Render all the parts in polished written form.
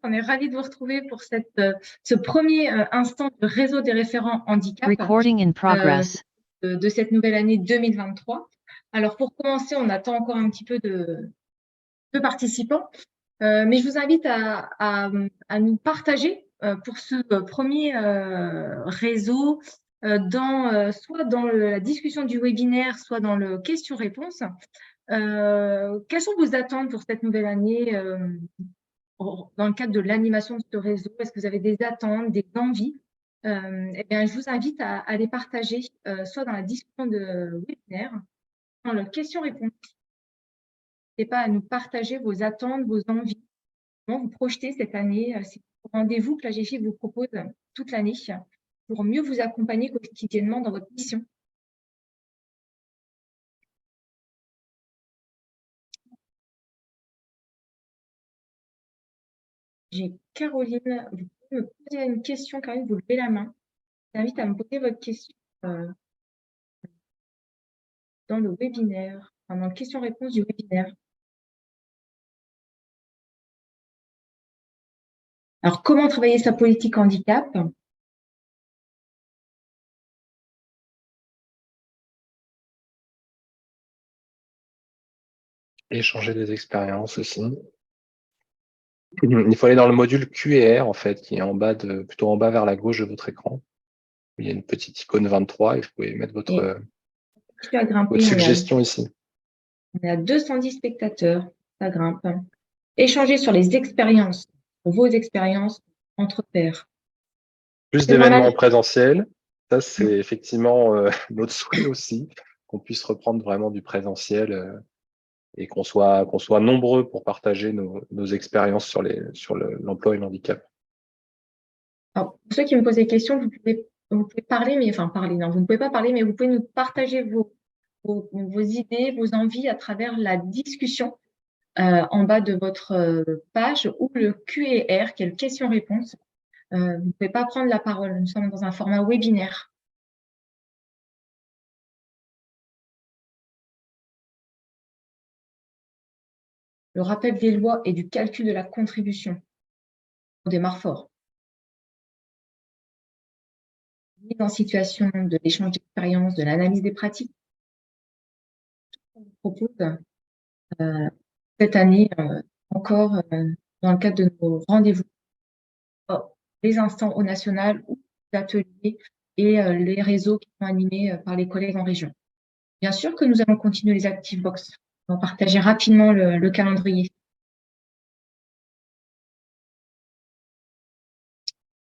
On est ravis de vous retrouver pour ce premier instant de réseau des référents handicap de cette nouvelle année 2023. Alors, pour commencer, on attend encore un petit peu de participants, mais je vous invite à nous partager pour ce premier réseau soit dans la discussion du webinaire, soit dans le question-réponse. Quelles sont vos attentes pour cette nouvelle année dans le cadre de l'animation de ce réseau? Est-ce que vous avez des attentes, des envies? Eh bien, je vous invite à les partager soit dans la discussion de webinaire, dans le question-réponse. N'hésitez pas à nous partager vos attentes, vos envies, comment vous projetez cette année, ces rendez-vous que la GFIP vous propose toute l'année pour mieux vous accompagner quotidiennement dans votre mission. J'ai Caroline, vous pouvez me poser une question, Caroline, vous levez la main. Je vous invite à me poser votre question dans le webinaire, enfin, dans le question-réponse du webinaire. Alors, comment travailler sa politique handicap? Échanger des expériences aussi. Il faut aller dans le module Q&R, en fait, qui est en bas plutôt en bas vers la gauche de votre écran. Il y a une petite icône 23 et vous pouvez mettre votre suggestion ici. On est à 210 spectateurs, ça grimpe. Échanger sur les expériences, vos expériences entre pairs. Plus d'événements présentiels, ça c'est effectivement notre souhait aussi, qu'on puisse reprendre vraiment du présentiel et qu'on soit nombreux pour partager nos expériences sur l'emploi et le handicap. Alors, pour ceux qui me posent des questions, vous pouvez parler, mais enfin parler, non, vous ne pouvez pas parler, mais vous pouvez nous partager vos idées, vos envies à travers la discussion en bas de votre page ou le Q&R, qui est le question-réponse. Vous ne pouvez pas prendre la parole, nous sommes dans un format webinaire. Le rappel des lois et du calcul de la contribution. On démarre fort. Mise en situation de l'échange d'expériences, de l'analyse des pratiques. On vous propose cette année encore dans le cadre de nos rendez-vous, les instants au national ou les ateliers et les réseaux qui sont animés par les collègues en région. Bien sûr que nous allons continuer les Active Box. On va partager rapidement le calendrier.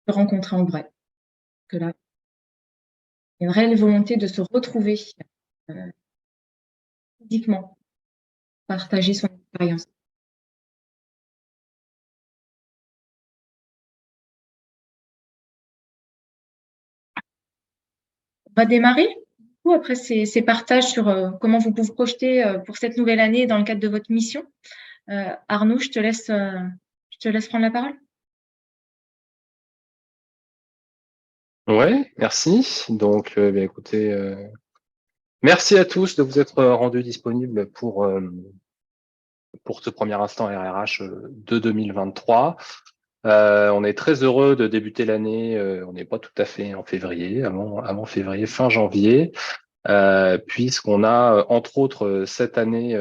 Se rencontrer en vrai. Que là, il y a une réelle volonté de se retrouver physiquement, partager son expérience. On va démarrer après ces partages sur comment vous pouvez vous projeter pour cette nouvelle année dans le cadre de votre mission. Arnaud, je te laisse prendre la parole. Ouais, merci. Donc, bien, écoutez, merci à tous de vous être rendus disponibles pour ce premier instant RRH de 2023. On est très heureux de débuter l'année. On n'est pas tout à fait en février, avant février, fin janvier, puisqu'on a entre autres cette année,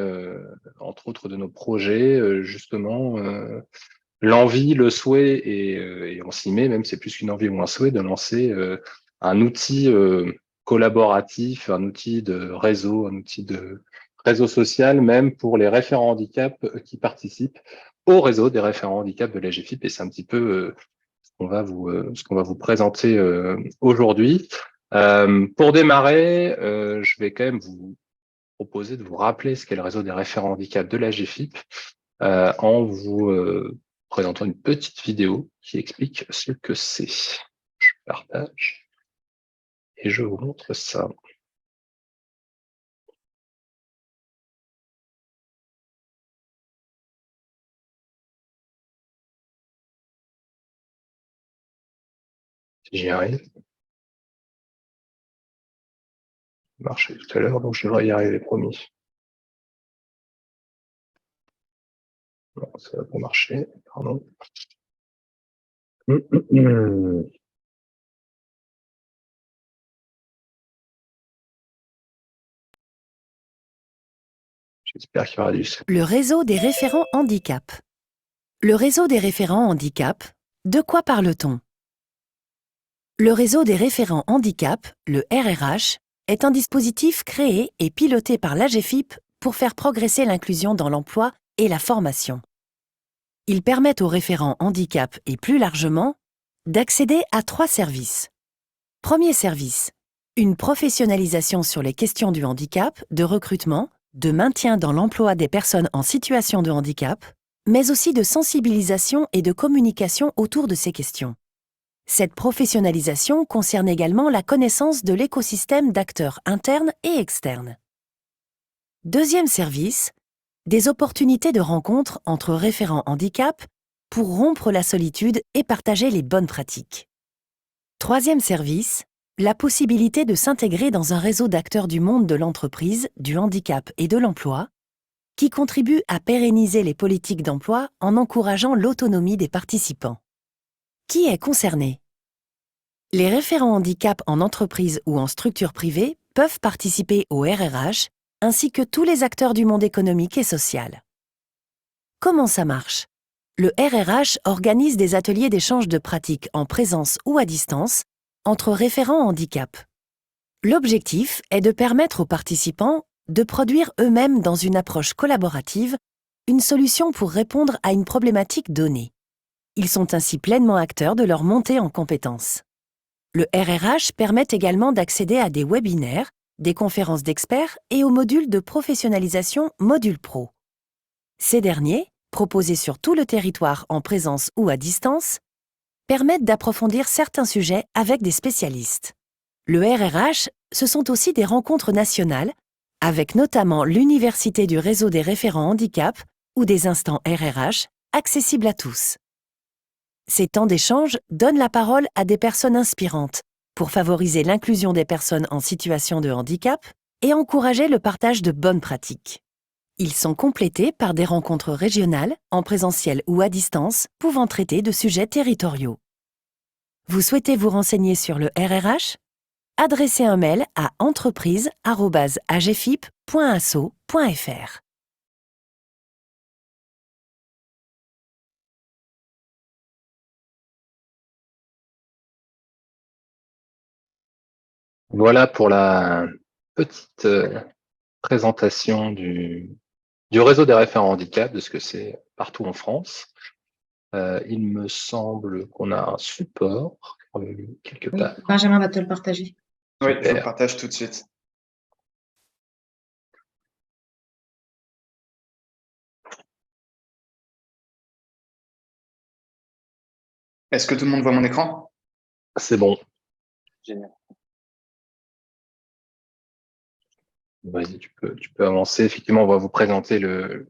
entre autres de nos projets, justement l'envie, le souhait et on s'y met, même c'est plus qu'une envie ou un souhait, de lancer un outil collaboratif, un outil de réseau, un outil de réseau social, même pour les référents handicap qui participent au réseau des référents handicap de la GFIP. Et c'est un petit peu ce qu'on va vous présenter aujourd'hui. Pour démarrer, je vais quand même vous proposer de vous rappeler ce qu'est le réseau des référents handicap de la GFIP en vous présentant une petite vidéo qui explique ce que c'est. Je partage et je vous montre ça. Si j'y arrive. Ça marchait tout à l'heure, donc je devrais y arriver, promis. Non, ça va pas marcher, pardon. J'espère qu'il y aura du... Le réseau des référents handicap. Le réseau des référents handicap, de quoi parle-t-on? Le réseau des référents handicap, le RRH, est un dispositif créé et piloté par l'AGEFIP pour faire progresser l'inclusion dans l'emploi et la formation. Il permet aux référents handicap et plus largement d'accéder à 3 services. Premier service, une professionnalisation sur les questions du handicap, de recrutement, de maintien dans l'emploi des personnes en situation de handicap, mais aussi de sensibilisation et de communication autour de ces questions. Cette professionnalisation concerne également la connaissance de l'écosystème d'acteurs internes et externes. Deuxième service, des opportunités de rencontre entre référents handicap pour rompre la solitude et partager les bonnes pratiques. Troisième service, la possibilité de s'intégrer dans un réseau d'acteurs du monde de l'entreprise, du handicap et de l'emploi, qui contribue à pérenniser les politiques d'emploi en encourageant l'autonomie des participants. Qui est concerné? Les référents handicap en entreprise ou en structure privée peuvent participer au RRH, ainsi que tous les acteurs du monde économique et social. Comment ça marche? Le RRH organise des ateliers d'échange de pratiques en présence ou à distance entre référents handicap. L'objectif est de permettre aux participants de produire eux-mêmes dans une approche collaborative une solution pour répondre à une problématique donnée. Ils sont ainsi pleinement acteurs de leur montée en compétences. Le RRH permet également d'accéder à des webinaires, des conférences d'experts et aux modules de professionnalisation Module Pro. Ces derniers, proposés sur tout le territoire en présence ou à distance, permettent d'approfondir certains sujets avec des spécialistes. Le RRH, ce sont aussi des rencontres nationales, avec notamment l'Université du réseau des référents handicap ou des instants RRH, accessibles à tous. Ces temps d'échange donnent la parole à des personnes inspirantes pour favoriser l'inclusion des personnes en situation de handicap et encourager le partage de bonnes pratiques. Ils sont complétés par des rencontres régionales, en présentiel ou à distance, pouvant traiter de sujets territoriaux. Vous souhaitez vous renseigner sur le RRH? Adressez un mail à entreprise@agefip.asso.fr. Voilà pour la petite présentation du réseau des référents handicap, de ce que c'est partout en France. Il me semble qu'on a un support quelque part. Benjamin va te le partager. Oui, je le partage tout de suite. Est-ce que tout le monde voit mon écran? C'est bon. Génial. Vas-y, tu peux avancer. Effectivement, on va vous présenter ce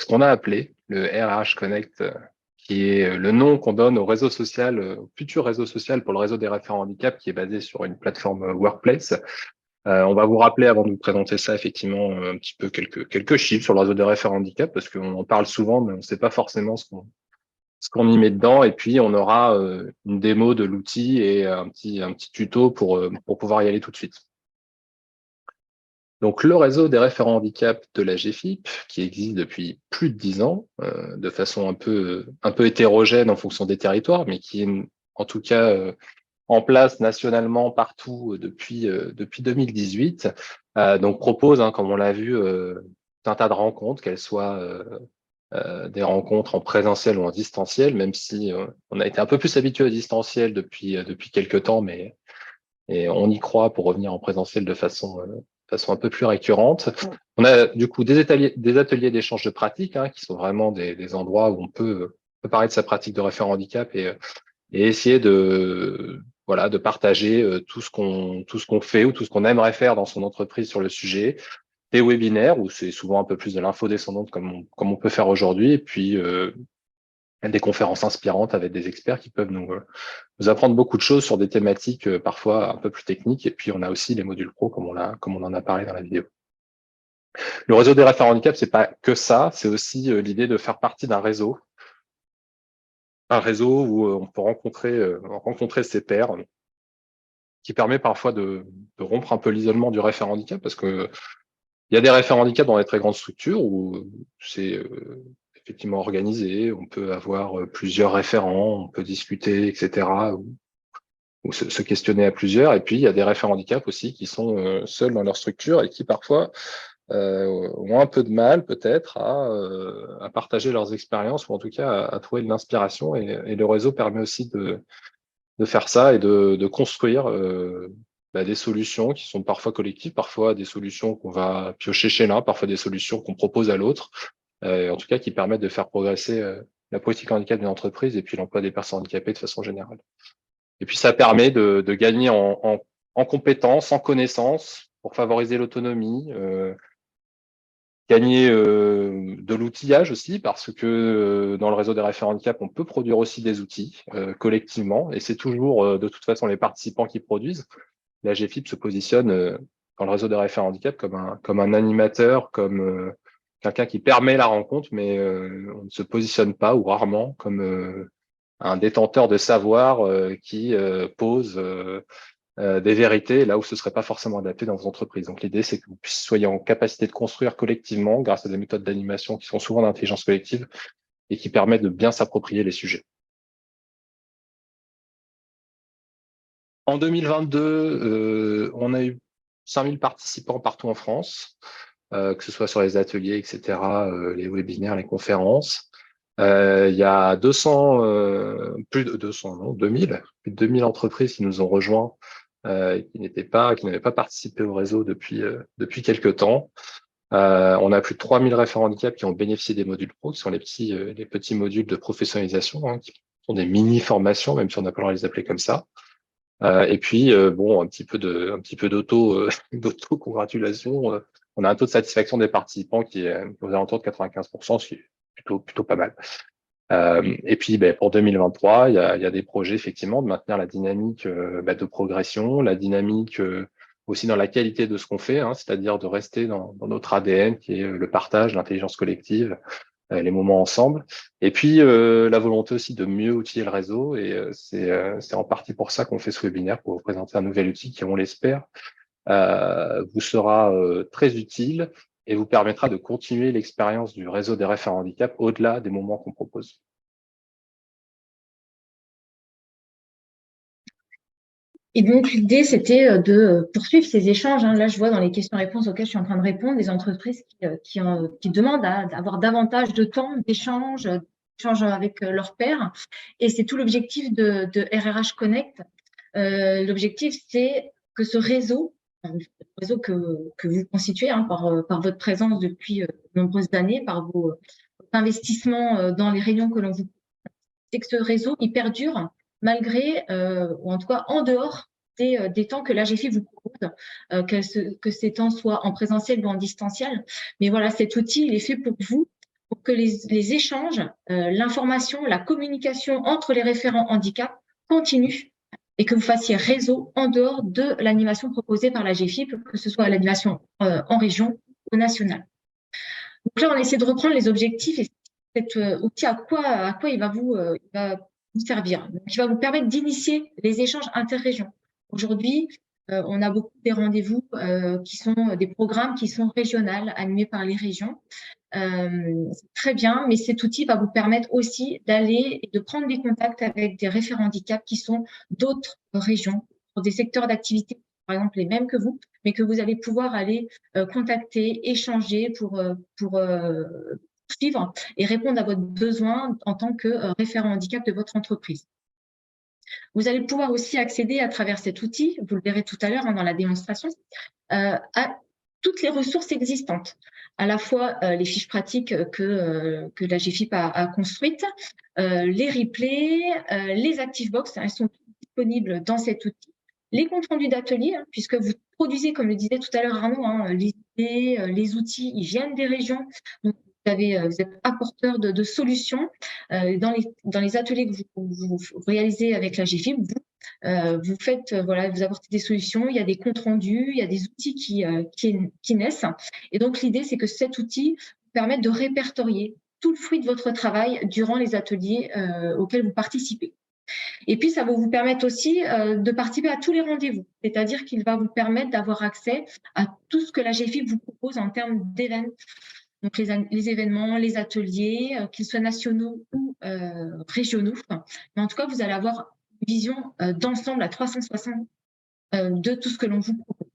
qu'on a appelé le RRH Connect, qui est le nom qu'on donne au réseau social, au futur réseau social pour le réseau des référents handicap, qui est basé sur une plateforme Workplace. On va vous rappeler, avant de vous présenter ça, effectivement, un petit peu quelques chiffres sur le réseau des référents handicap, parce qu'on en parle souvent, mais on ne sait pas forcément ce qu'on y met dedans. Et puis, on aura une démo de l'outil et un petit tuto pour pouvoir y aller tout de suite. Donc, le réseau des référents handicap de la GFIP, qui existe depuis plus de 10 ans, de façon un peu hétérogène en fonction des territoires, mais qui est en tout cas en place nationalement partout depuis 2018. Donc, propose, comme on l'a vu, un tas de rencontres, qu'elles soient des rencontres en présentiel ou en distanciel, même si on a été un peu plus habitué au distanciel depuis quelques temps, mais on y croit pour revenir en présentiel de façon un peu plus récurrente. On a du coup des ateliers d'échange de pratiques, qui sont vraiment des endroits où on peut parler de sa pratique de référent handicap et essayer de partager tout ce qu'on fait ou tout ce qu'on aimerait faire dans son entreprise sur le sujet. Des webinaires où c'est souvent un peu plus de l'info descendante comme on peut faire aujourd'hui, et puis des conférences inspirantes avec des experts qui peuvent nous apprendre beaucoup de choses sur des thématiques parfois un peu plus techniques. Et puis on a aussi les modules pro comme on en a parlé dans la vidéo. Le réseau des référents handicap, c'est pas que ça, c'est aussi l'idée de faire partie d'un réseau un réseau où on peut rencontrer ses pairs, qui permet parfois de rompre un peu l'isolement du référent handicap, parce que il y a des référents handicap dans les très grandes structures où c'est effectivement organisé, on peut avoir plusieurs référents, on peut discuter, etc., ou se questionner à plusieurs. Et puis, il y a des référents handicap aussi qui sont seuls dans leur structure et qui parfois ont un peu de mal peut-être à partager leurs expériences, ou en tout cas à trouver de l'inspiration. Et le réseau permet aussi de faire ça et de construire des solutions qui sont parfois collectives, parfois des solutions qu'on va piocher chez l'un, parfois des solutions qu'on propose à l'autre, en tout cas qui permettent de faire progresser la politique handicap d'une entreprise et puis l'emploi des personnes handicapées de façon générale. Et puis ça permet de gagner en compétences, en connaissances, pour favoriser l'autonomie, gagner de l'outillage aussi, parce que dans le réseau des référents handicap, on peut produire aussi des outils collectivement, et c'est toujours de toute façon les participants qui produisent. La GFIP se positionne dans le réseau des référents handicap comme un animateur, comme quelqu'un qui permet la rencontre, mais on ne se positionne pas, ou rarement, comme un détenteur de savoir qui pose des vérités là où ce ne serait pas forcément adapté dans vos entreprises. Donc l'idée, c'est que vous soyez en capacité de construire collectivement grâce à des méthodes d'animation qui sont souvent d'intelligence collective et qui permettent de bien s'approprier les sujets. En 2022, on a eu 5000 participants partout en France, que ce soit sur les ateliers, etc., les webinaires, les conférences. Il y a 2000, plus de 2000 entreprises qui nous ont rejoints, qui n'avaient pas participé au réseau depuis quelques temps. On a plus de 3000 référents handicap qui ont bénéficié des modules pro, qui sont les petits modules de professionnalisation, qui sont des mini-formations, même si on n'a pas le droit de les appeler comme ça. Et puis, un petit peu d'auto-congratulation. On a un taux de satisfaction des participants qui est aux alentours de 95%, ce qui est plutôt pas mal. Et puis, pour 2023, il y a des projets effectivement de maintenir la dynamique de progression, la dynamique aussi dans la qualité de ce qu'on fait, c'est-à-dire de rester dans notre ADN qui est le partage, l'intelligence collective, les moments ensemble. Et puis, la volonté aussi de mieux outiller le réseau. Et c'est en partie pour ça qu'on fait ce webinaire, pour vous présenter un nouvel outil qui, on l'espère, vous sera très utile et vous permettra de continuer l'expérience du réseau des référents handicap au-delà des moments qu'on propose. Et donc, l'idée, c'était de poursuivre ces échanges. Là, je vois dans les questions-réponses auxquelles je suis en train de répondre, des entreprises qui demandent à avoir davantage de temps d'échange avec leurs pairs. Et c'est tout l'objectif de RRH Connect. L'objectif, c'est que ce réseau, que vous constituez par votre présence depuis de nombreuses années, par vos investissements dans les réunions que l'on vous propose, c'est que ce réseau, il perdure malgré, ou en tout cas en dehors des temps que l'AGFI vous propose, que ces temps soient en présentiel ou en distanciel. Mais voilà, cet outil, il est fait pour vous, pour que les échanges, l'information, la communication entre les référents handicap continuent et que vous fassiez réseau en dehors de l'animation proposée par la GFIP, que ce soit l'animation en région ou nationale. Donc là, on essaie de reprendre les objectifs et cet outil, à quoi il va vous servir. Donc, il va vous permettre d'initier les échanges interrégions. Aujourd'hui, on a beaucoup des rendez-vous qui sont des programmes qui sont régionaux, animés par les régions. C'est très bien, mais cet outil va vous permettre aussi d'aller et de prendre des contacts avec des référents handicap qui sont d'autres régions, pour des secteurs d'activité, par exemple les mêmes que vous, mais que vous allez pouvoir aller contacter, échanger pour suivre et répondre à votre besoin en tant que référent handicap de votre entreprise. Vous allez pouvoir aussi accéder à travers cet outil, vous le verrez tout à l'heure dans la démonstration, à toutes les ressources existantes, à la fois les fiches pratiques que la GFIP a construites, les replays, les ActiveBox, elles sont disponibles dans cet outil, les comptes rendus d'ateliers, puisque vous produisez, comme le disait tout à l'heure Arnaud, les idées, les outils, ils viennent des régions, donc vous êtes apporteur de solutions. Dans les ateliers que vous réalisez avec la GFIP, vous faites, vous apportez des solutions, il y a des comptes rendus, il y a des outils qui naissent. Et donc, l'idée, c'est que cet outil vous permette de répertorier tout le fruit de votre travail durant les ateliers auxquels vous participez. Et puis, ça va vous permettre aussi de participer à tous les rendez-vous, c'est-à-dire qu'il va vous permettre d'avoir accès à tout ce que la GFIP vous propose en termes d'événements, donc les événements, les ateliers, qu'ils soient nationaux ou régionaux. Mais en tout cas, vous allez avoir une vision d'ensemble à 360 de tout ce que l'on vous propose.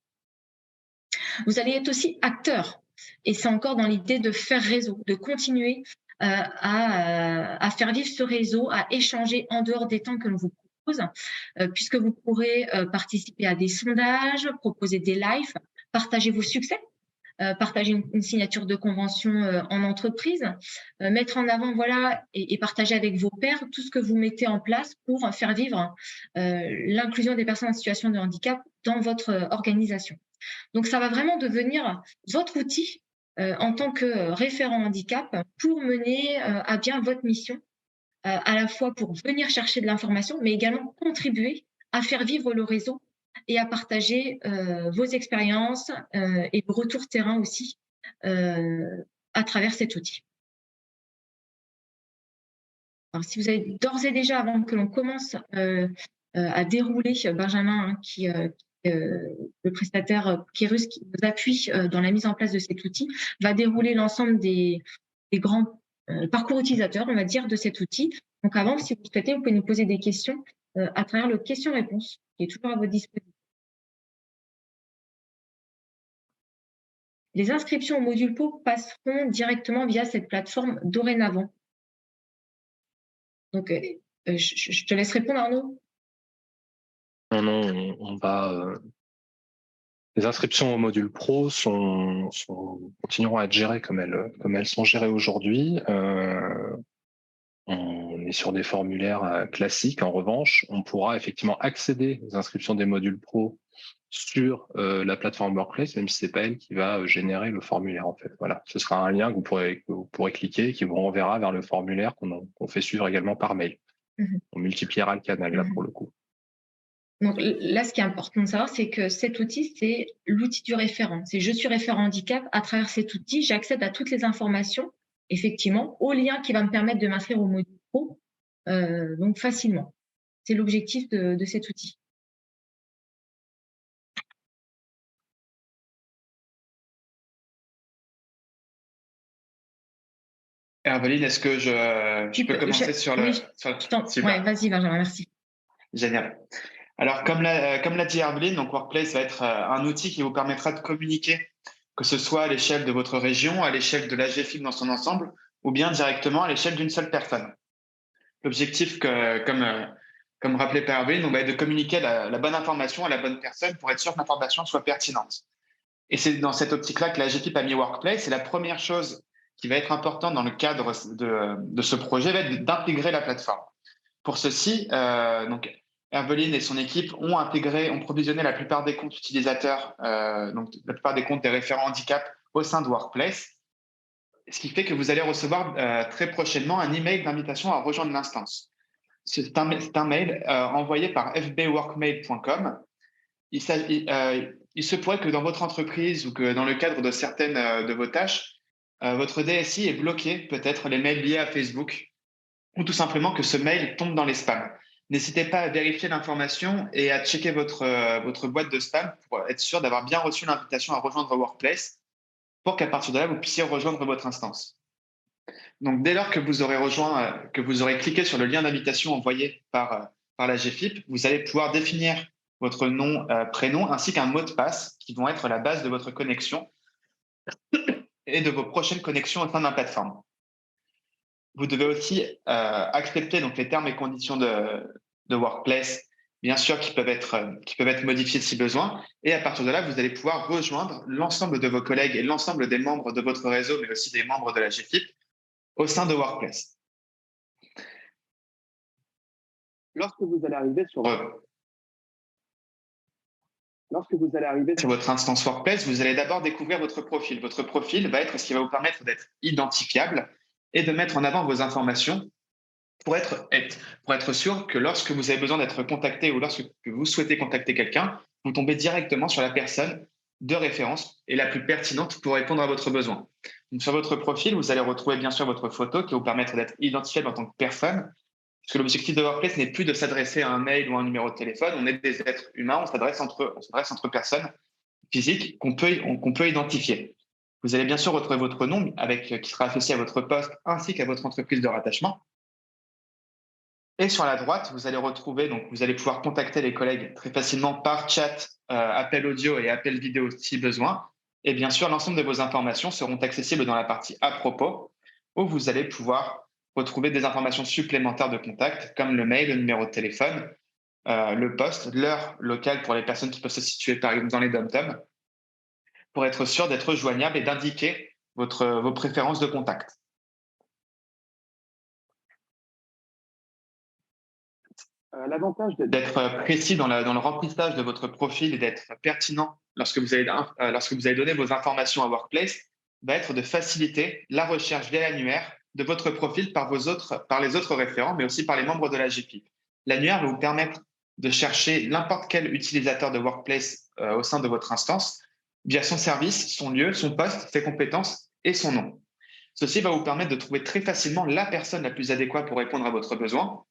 Vous allez être aussi acteur, et c'est encore dans l'idée de faire réseau, de continuer à faire vivre ce réseau, à échanger en dehors des temps que l'on vous propose, puisque vous pourrez participer à des sondages, proposer des lives, partager vos succès, partager une signature de convention en entreprise, mettre en avant et partager avec vos pairs tout ce que vous mettez en place pour faire vivre l'inclusion des personnes en situation de handicap dans votre organisation. Donc, ça va vraiment devenir votre outil en tant que référent handicap pour mener à bien votre mission, à la fois pour venir chercher de l'information, mais également contribuer à faire vivre le réseau et à partager vos expériences et vos retours terrain aussi à travers cet outil. Alors, si vous avez d'ores et déjà, avant que l'on commence à dérouler, Benjamin, le prestataire Kérus qui nous appuie dans la mise en place de cet outil, va dérouler l'ensemble des grands parcours utilisateurs, on va dire, de cet outil. Donc avant, si vous le souhaitez, vous pouvez nous poser des questions à travers le question-réponse, qui est toujours à votre disposition. Les inscriptions au module PO passeront directement via cette plateforme dorénavant. Donc, je te laisse répondre, Arnaud. Non, on va... Les inscriptions au module Pro continueront à être gérées comme elles sont gérées aujourd'hui. On est sur des formulaires classiques. En revanche, on pourra effectivement accéder aux inscriptions des modules Pro sur la plateforme Workplace, même si c'est pas elle qui va générer le formulaire, en fait. Voilà, ce sera un lien que vous pourrez cliquer et qui vous renverra vers le formulaire qu'on fait suivre également par mail. On multipliera le canal, là, pour le coup. Donc là, ce qui est important de savoir, c'est que cet outil, c'est l'outil du référent. C'est je suis référent handicap. À travers cet outil, j'accède à toutes les informations, effectivement, au lien qui va me permettre de m'inscrire au module Pro, donc facilement. C'est l'objectif de cet outil. Herveline, est-ce que je peux commencer sur le... Oui, vas-y, Benjamin, merci. Génial. Alors, comme l'a dit Herveline, donc Workplace va être un outil qui vous permettra de communiquer, que ce soit à l'échelle de votre région, à l'échelle de la GFIP dans son ensemble, ou bien directement à l'échelle d'une seule personne. L'objectif, comme rappelé par Herveline, va être de communiquer la bonne information à la bonne personne pour être sûr que l'information soit pertinente. Et c'est dans cette optique-là que la GFIP a mis Workplace. Et la première chose qui va être importante dans le cadre de ce projet va être d'intégrer la plateforme. Pour ceci, donc Herveline et son équipe ont provisionné la plupart des comptes utilisateurs, donc la plupart des comptes des référents handicap au sein de Workplace, ce qui fait que vous allez recevoir très prochainement un email d'invitation à rejoindre l'instance. C'est un mail envoyé par fbworkmail.com. Il se pourrait que dans votre entreprise ou que dans le cadre de certaines de vos tâches, votre DSI ait bloqué peut-être les mails liés à Facebook ou tout simplement que ce mail tombe dans les spams. N'hésitez pas à vérifier l'information et à checker votre boîte de spam pour être sûr d'avoir bien reçu l'invitation à rejoindre Workplace pour qu'à partir de là, vous puissiez rejoindre votre instance. Donc, dès lors que vous aurez cliqué sur le lien d'invitation envoyé par la GFIP, vous allez pouvoir définir votre nom, prénom ainsi qu'un mot de passe qui vont être la base de votre connexion et de vos prochaines connexions au sein de la plateforme. Vous devez aussi accepter donc les termes et conditions de Workplace, bien sûr, qui peuvent être modifiés si besoin. Et à partir de là, vous allez pouvoir rejoindre l'ensemble de vos collègues et l'ensemble des membres de votre réseau, mais aussi des membres de la GFIP au sein de Workplace. Lorsque vous allez arriver sur votre instance Workplace, vous allez d'abord découvrir votre profil. Votre profil va être ce qui va vous permettre d'être identifiable et de mettre en avant vos informations pour être sûr que lorsque vous avez besoin d'être contacté ou lorsque vous souhaitez contacter quelqu'un, vous tombez directement sur la personne de référence et la plus pertinente pour répondre à votre besoin. Donc, sur votre profil, vous allez retrouver bien sûr votre photo qui va vous permettre d'être identifiable en tant que personne. Parce que l'objectif de Workplace n'est plus de s'adresser à un mail ou à un numéro de téléphone. On est des êtres humains, on s'adresse entre personnes physiques qu'on peut identifier. Vous allez bien sûr retrouver votre nom qui sera associé à votre poste ainsi qu'à votre entreprise de rattachement. Et sur la droite, vous allez pouvoir contacter les collègues très facilement par chat, appel audio et appel vidéo si besoin. Et bien sûr, l'ensemble de vos informations seront accessibles dans la partie à propos, où vous allez pouvoir retrouver des informations supplémentaires de contact, comme le mail, le numéro de téléphone, le poste, l'heure locale pour les personnes qui peuvent se situer par exemple dans les dom-toms, pour être sûr d'être joignable et d'indiquer vos préférences de contact. L'avantage d'être précis dans le remplissage de votre profil et d'être pertinent lorsque vous allez donner vos informations à Workplace va être de faciliter la recherche via l'annuaire de votre profil par les autres référents, mais aussi par les membres de la GFIP. L'annuaire va vous permettre de chercher n'importe quel utilisateur de Workplace au sein de votre instance via son service, son lieu, son poste, ses compétences et son nom. Ceci va vous permettre de trouver très facilement la personne la plus adéquate pour répondre à votre besoin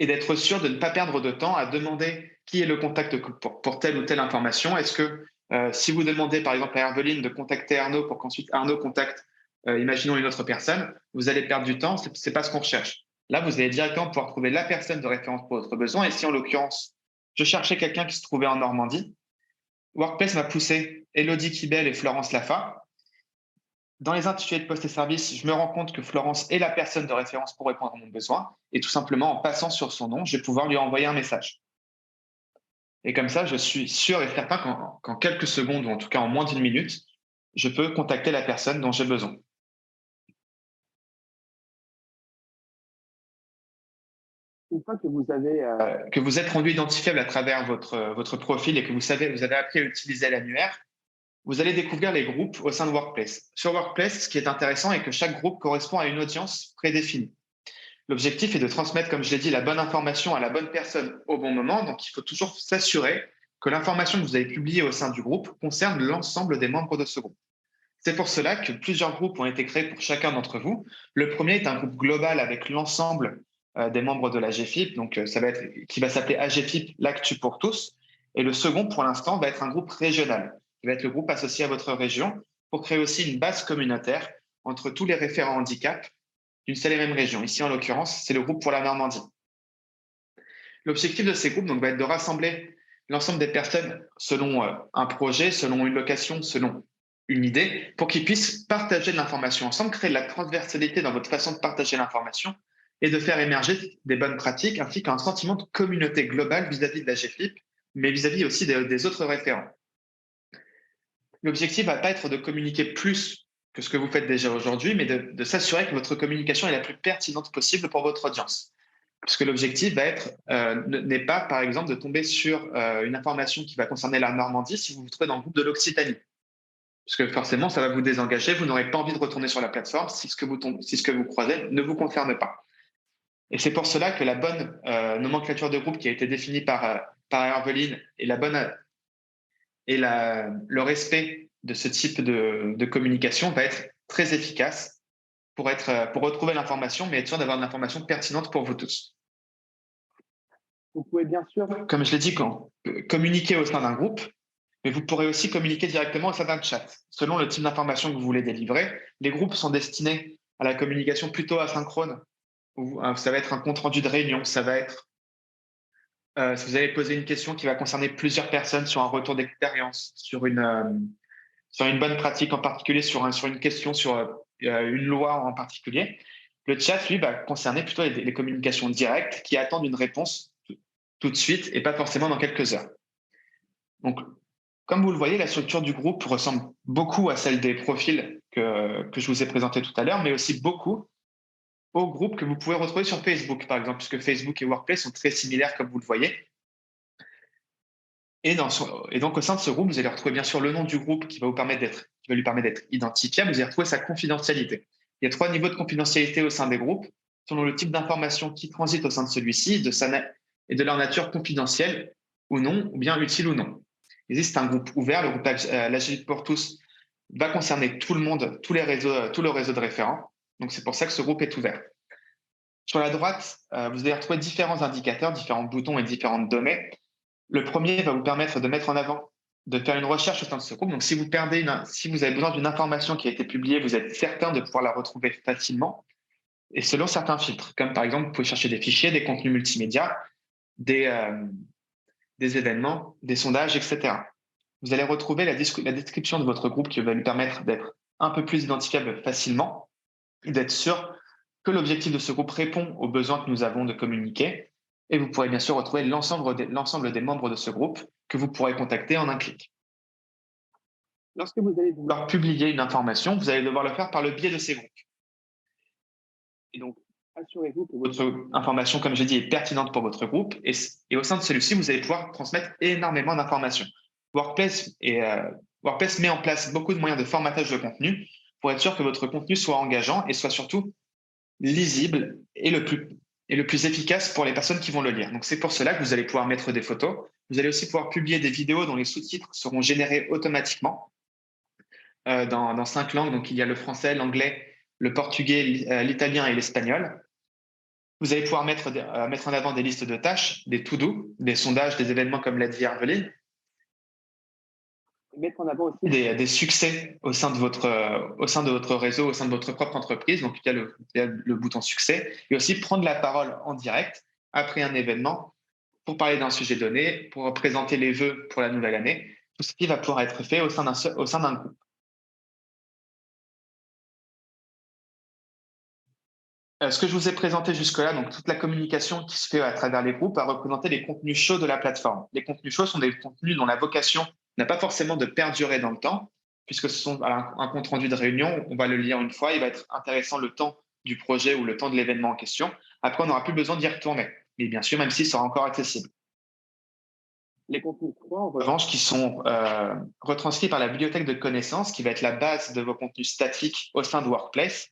et d'être sûr de ne pas perdre de temps à demander qui est le contact pour telle ou telle information. Est-ce que si vous demandez par exemple à Herveline de contacter Arnaud pour qu'ensuite Arnaud contacte, imaginons une autre personne, vous allez perdre du temps, ce n'est pas ce qu'on recherche. Là, vous allez directement pouvoir trouver la personne de référence pour votre besoin. Et si en l'occurrence, je cherchais quelqu'un qui se trouvait en Normandie, Workplace m'a poussé Elodie Kibel et Florence Laffa. Dans les intitulés de poste et services, je me rends compte que Florence est la personne de référence pour répondre à mon besoin. Et tout simplement, en passant sur son nom, je vais pouvoir lui envoyer un message. Et comme ça, je suis sûr et certain qu'en quelques secondes, ou en tout cas en moins d'une minute, je peux contacter la personne dont j'ai besoin. Une fois que vous êtes rendu identifiable à travers votre profil et que vous avez appris à utiliser l'annuaire, vous allez découvrir les groupes au sein de Workplace. Sur Workplace, ce qui est intéressant est que chaque groupe correspond à une audience prédéfinie. L'objectif est de transmettre, comme je l'ai dit, la bonne information à la bonne personne au bon moment. Donc, il faut toujours s'assurer que l'information que vous avez publiée au sein du groupe concerne l'ensemble des membres de ce groupe. C'est pour cela que plusieurs groupes ont été créés pour chacun d'entre vous. Le premier est un groupe global avec l'ensemble des membres de la GFIP, donc qui va s'appeler AGFIP, l'Actu pour tous. Et le second, pour l'instant, va être un groupe régional, qui va être le groupe associé à votre région, pour créer aussi une base communautaire entre tous les référents handicap d'une seule et même région. Ici, en l'occurrence, c'est le groupe pour la Normandie. L'objectif de ces groupes donc, va être de rassembler l'ensemble des personnes selon un projet, selon une location, selon une idée, pour qu'ils puissent partager de l'information ensemble, créer de la transversalité dans votre façon de partager l'information et de faire émerger des bonnes pratiques, ainsi qu'un sentiment de communauté globale vis-à-vis de la GFIP, mais vis-à-vis aussi des autres référents. L'objectif ne va pas être de communiquer plus que ce que vous faites déjà aujourd'hui, mais de s'assurer que votre communication est la plus pertinente possible pour votre audience. Puisque l'objectif n'est pas, par exemple, de tomber sur une information qui va concerner la Normandie si vous vous trouvez dans le groupe de l'Occitanie. Puisque forcément, ça va vous désengager, vous n'aurez pas envie de retourner sur la plateforme si ce que vous croisez ne vous concerne pas. Et c'est pour cela que la bonne nomenclature de groupe qui a été définie par Herveline et le respect de ce type de communication va être très efficace pour retrouver l'information, mais être sûr d'avoir une information pertinente pour vous tous. Vous pouvez bien sûr, comme je l'ai dit, communiquer au sein d'un groupe, mais vous pourrez aussi communiquer directement au sein d'un chat. Selon le type d'information que vous voulez délivrer, les groupes sont destinés à la communication plutôt asynchrone. Ça va être un compte-rendu de réunion, ça va être si vous allez poser une question qui va concerner plusieurs personnes sur un retour d'expérience, sur une bonne pratique en particulier, sur une question, sur une loi en particulier. Le chat, lui, va concerner plutôt les communications directes qui attendent une réponse tout de suite et pas forcément dans quelques heures. Donc, comme vous le voyez, la structure du groupe ressemble beaucoup à celle des profils que je vous ai présentés tout à l'heure, mais aussi beaucoup aux groupes que vous pouvez retrouver sur Facebook, par exemple, puisque Facebook et Workplace sont très similaires, comme vous le voyez. Et donc, au sein de ce groupe, vous allez retrouver bien sûr le nom du groupe qui va lui permettre d'être identifiable. Vous allez retrouver sa confidentialité. Il y a 3 niveaux de confidentialité au sein des groupes, selon le type d'information qui transite au sein de celui-ci et de leur nature confidentielle ou non, ou bien utile ou non. Il existe un groupe ouvert, le groupe l'Agilité pour tous, va concerner tout le monde, tout le réseau de référents. Donc, c'est pour ça que ce groupe est ouvert. Sur la droite, vous allez retrouver différents indicateurs, différents boutons et différentes données. Le premier va vous permettre de mettre en avant, de faire une recherche au sein de ce groupe. Donc, si vous avez besoin d'une information qui a été publiée, vous êtes certain de pouvoir la retrouver facilement et selon certains filtres, comme par exemple, vous pouvez chercher des fichiers, des contenus multimédia, des événements, des sondages, etc. Vous allez retrouver la description de votre groupe qui va lui permettre d'être un peu plus identifiable facilement et d'être sûr que l'objectif de ce groupe répond aux besoins que nous avons de communiquer. Et vous pourrez bien sûr retrouver l'ensemble des membres de ce groupe que vous pourrez contacter en un clic. Lorsque vous allez vouloir publier une information, vous allez devoir le faire par le biais de ces groupes. Et donc, assurez-vous que votre information, comme j'ai dit, est pertinente pour votre groupe. Et au sein de celui-ci, vous allez pouvoir transmettre énormément d'informations. Workplace met en place beaucoup de moyens de formatage de contenu pour être sûr que votre contenu soit engageant et soit surtout lisible et le plus efficace pour les personnes qui vont le lire. Donc, c'est pour cela que vous allez pouvoir mettre des photos. Vous allez aussi pouvoir publier des vidéos dont les sous-titres seront générés automatiquement dans 5 langues. Donc, il y a le français, l'anglais, le portugais, l'italien et l'espagnol. Vous allez pouvoir mettre en avant des listes de tâches, des to-do, des sondages, des événements comme l'a dit Herveline. Mettre en avant aussi des succès au sein de votre réseau, au sein de votre propre entreprise. Donc, il y a le bouton succès. Et aussi prendre la parole en direct après un événement pour parler d'un sujet donné, pour présenter les vœux pour la nouvelle année. Tout ce qui va pouvoir être fait au sein d'un groupe. Ce que je vous ai présenté jusque-là, donc toute la communication qui se fait à travers les groupes, va représenter les contenus chauds de la plateforme. Les contenus chauds sont des contenus dont la vocation n'a pas forcément de perdurer dans le temps, puisque ce sont un compte-rendu de réunion, on va le lire une fois, il va être intéressant le temps du projet ou le temps de l'événement en question. Après, on n'aura plus besoin d'y retourner, mais bien sûr, même s'il sera encore accessible. Les contenus 3, en revanche, qui sont retranscrits par la bibliothèque de connaissances, qui va être la base de vos contenus statiques au sein de Workplace,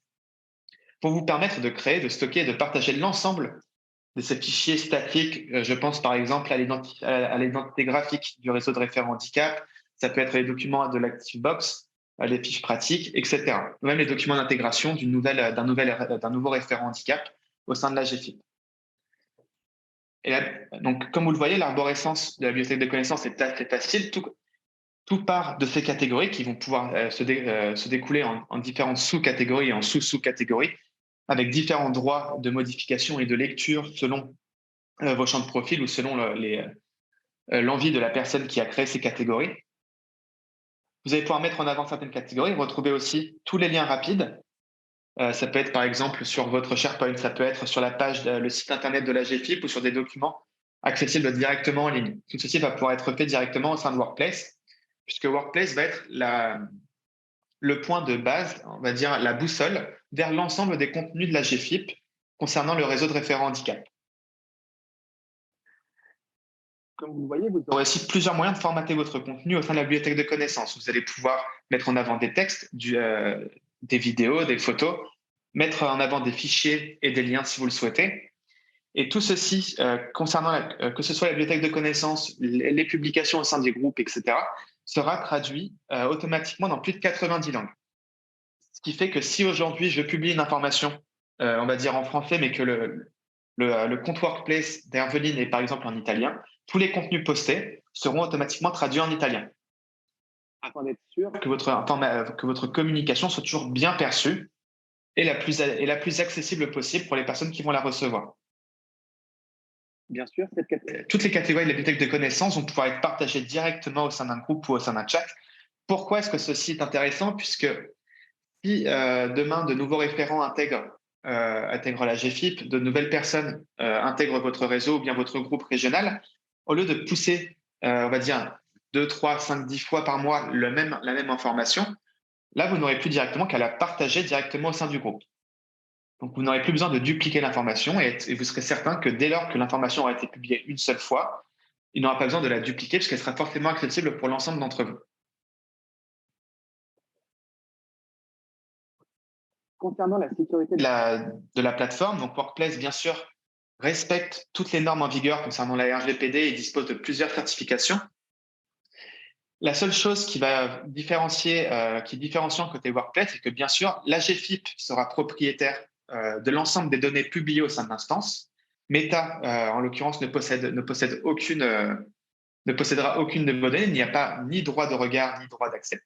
pour vous permettre de créer, de stocker et de partager l'ensemble de ces fichiers statiques. Je pense par exemple à l'identité graphique du réseau de référents handicap. Ça peut être les documents de l'ActiveBox, les fiches pratiques, etc. Même les documents d'intégration d'un nouveau référent handicap au sein de la GFIP. Et là, donc, comme vous le voyez, l'arborescence de la bibliothèque de connaissances est assez facile. Tout part de ces catégories qui vont pouvoir se découler en différentes sous-catégories et en sous-sous-catégories, avec différents droits de modification et de lecture selon vos champs de profil ou selon l'envie de la personne qui a créé ces catégories. Vous allez pouvoir mettre en avant certaines catégories, retrouver aussi tous les liens rapides. Ça peut être par exemple sur votre SharePoint, ça peut être sur la page, le site internet de la GFIP ou sur des documents accessibles directement en ligne. Tout ceci va pouvoir être fait directement au sein de Workplace, puisque Workplace va être le point de base, on va dire la boussole, vers l'ensemble des contenus de la GFIP concernant le réseau de référents handicap. Comme vous le voyez, vous aurez aussi plusieurs moyens de formater votre contenu au sein de la bibliothèque de connaissances. Vous allez pouvoir mettre en avant des textes, des vidéos, des photos, mettre en avant des fichiers et des liens si vous le souhaitez. Et tout ceci, concernant que ce soit la bibliothèque de connaissances, les publications au sein des groupes, etc., sera traduit automatiquement dans plus de 90 langues. Ce qui fait que si aujourd'hui je publie une information, on va dire en français, mais que le compte Workplace d'Herveline est par exemple en italien, tous les contenus postés seront automatiquement traduits en italien, afin d'être sûr que votre communication soit toujours bien perçue et la plus accessible possible pour les personnes qui vont la recevoir. Bien sûr, toutes les catégories de la bibliothèque de connaissances vont pouvoir être partagées directement au sein d'un groupe ou au sein d'un chat. Pourquoi est-ce que ceci est intéressant? Puisque si demain de nouveaux référents intègrent la GFIP, de nouvelles personnes intègrent votre réseau ou bien votre groupe régional, au lieu de pousser, on va dire, 2, 3, 5, 10 fois par mois la même information, là, vous n'aurez plus directement qu'à la partager directement au sein du groupe. Donc, vous n'aurez plus besoin de dupliquer l'information et vous serez certain que dès lors que l'information aura été publiée une seule fois, il n'aura pas besoin de la dupliquer puisqu'elle sera forcément accessible pour l'ensemble d'entre vous. Concernant la sécurité de la plateforme, donc Workplace, bien sûr, respecte toutes les normes en vigueur concernant la RGPD et dispose de plusieurs certifications. La seule chose qui va différencier, qui est différenciant côté Workplace, c'est que bien sûr, l'AGFIP sera propriétaire de l'ensemble des données publiées au sein de l'instance. Meta, en l'occurrence, ne possédera aucune de vos données. Il n'y a pas ni droit de regard ni droit d'accès.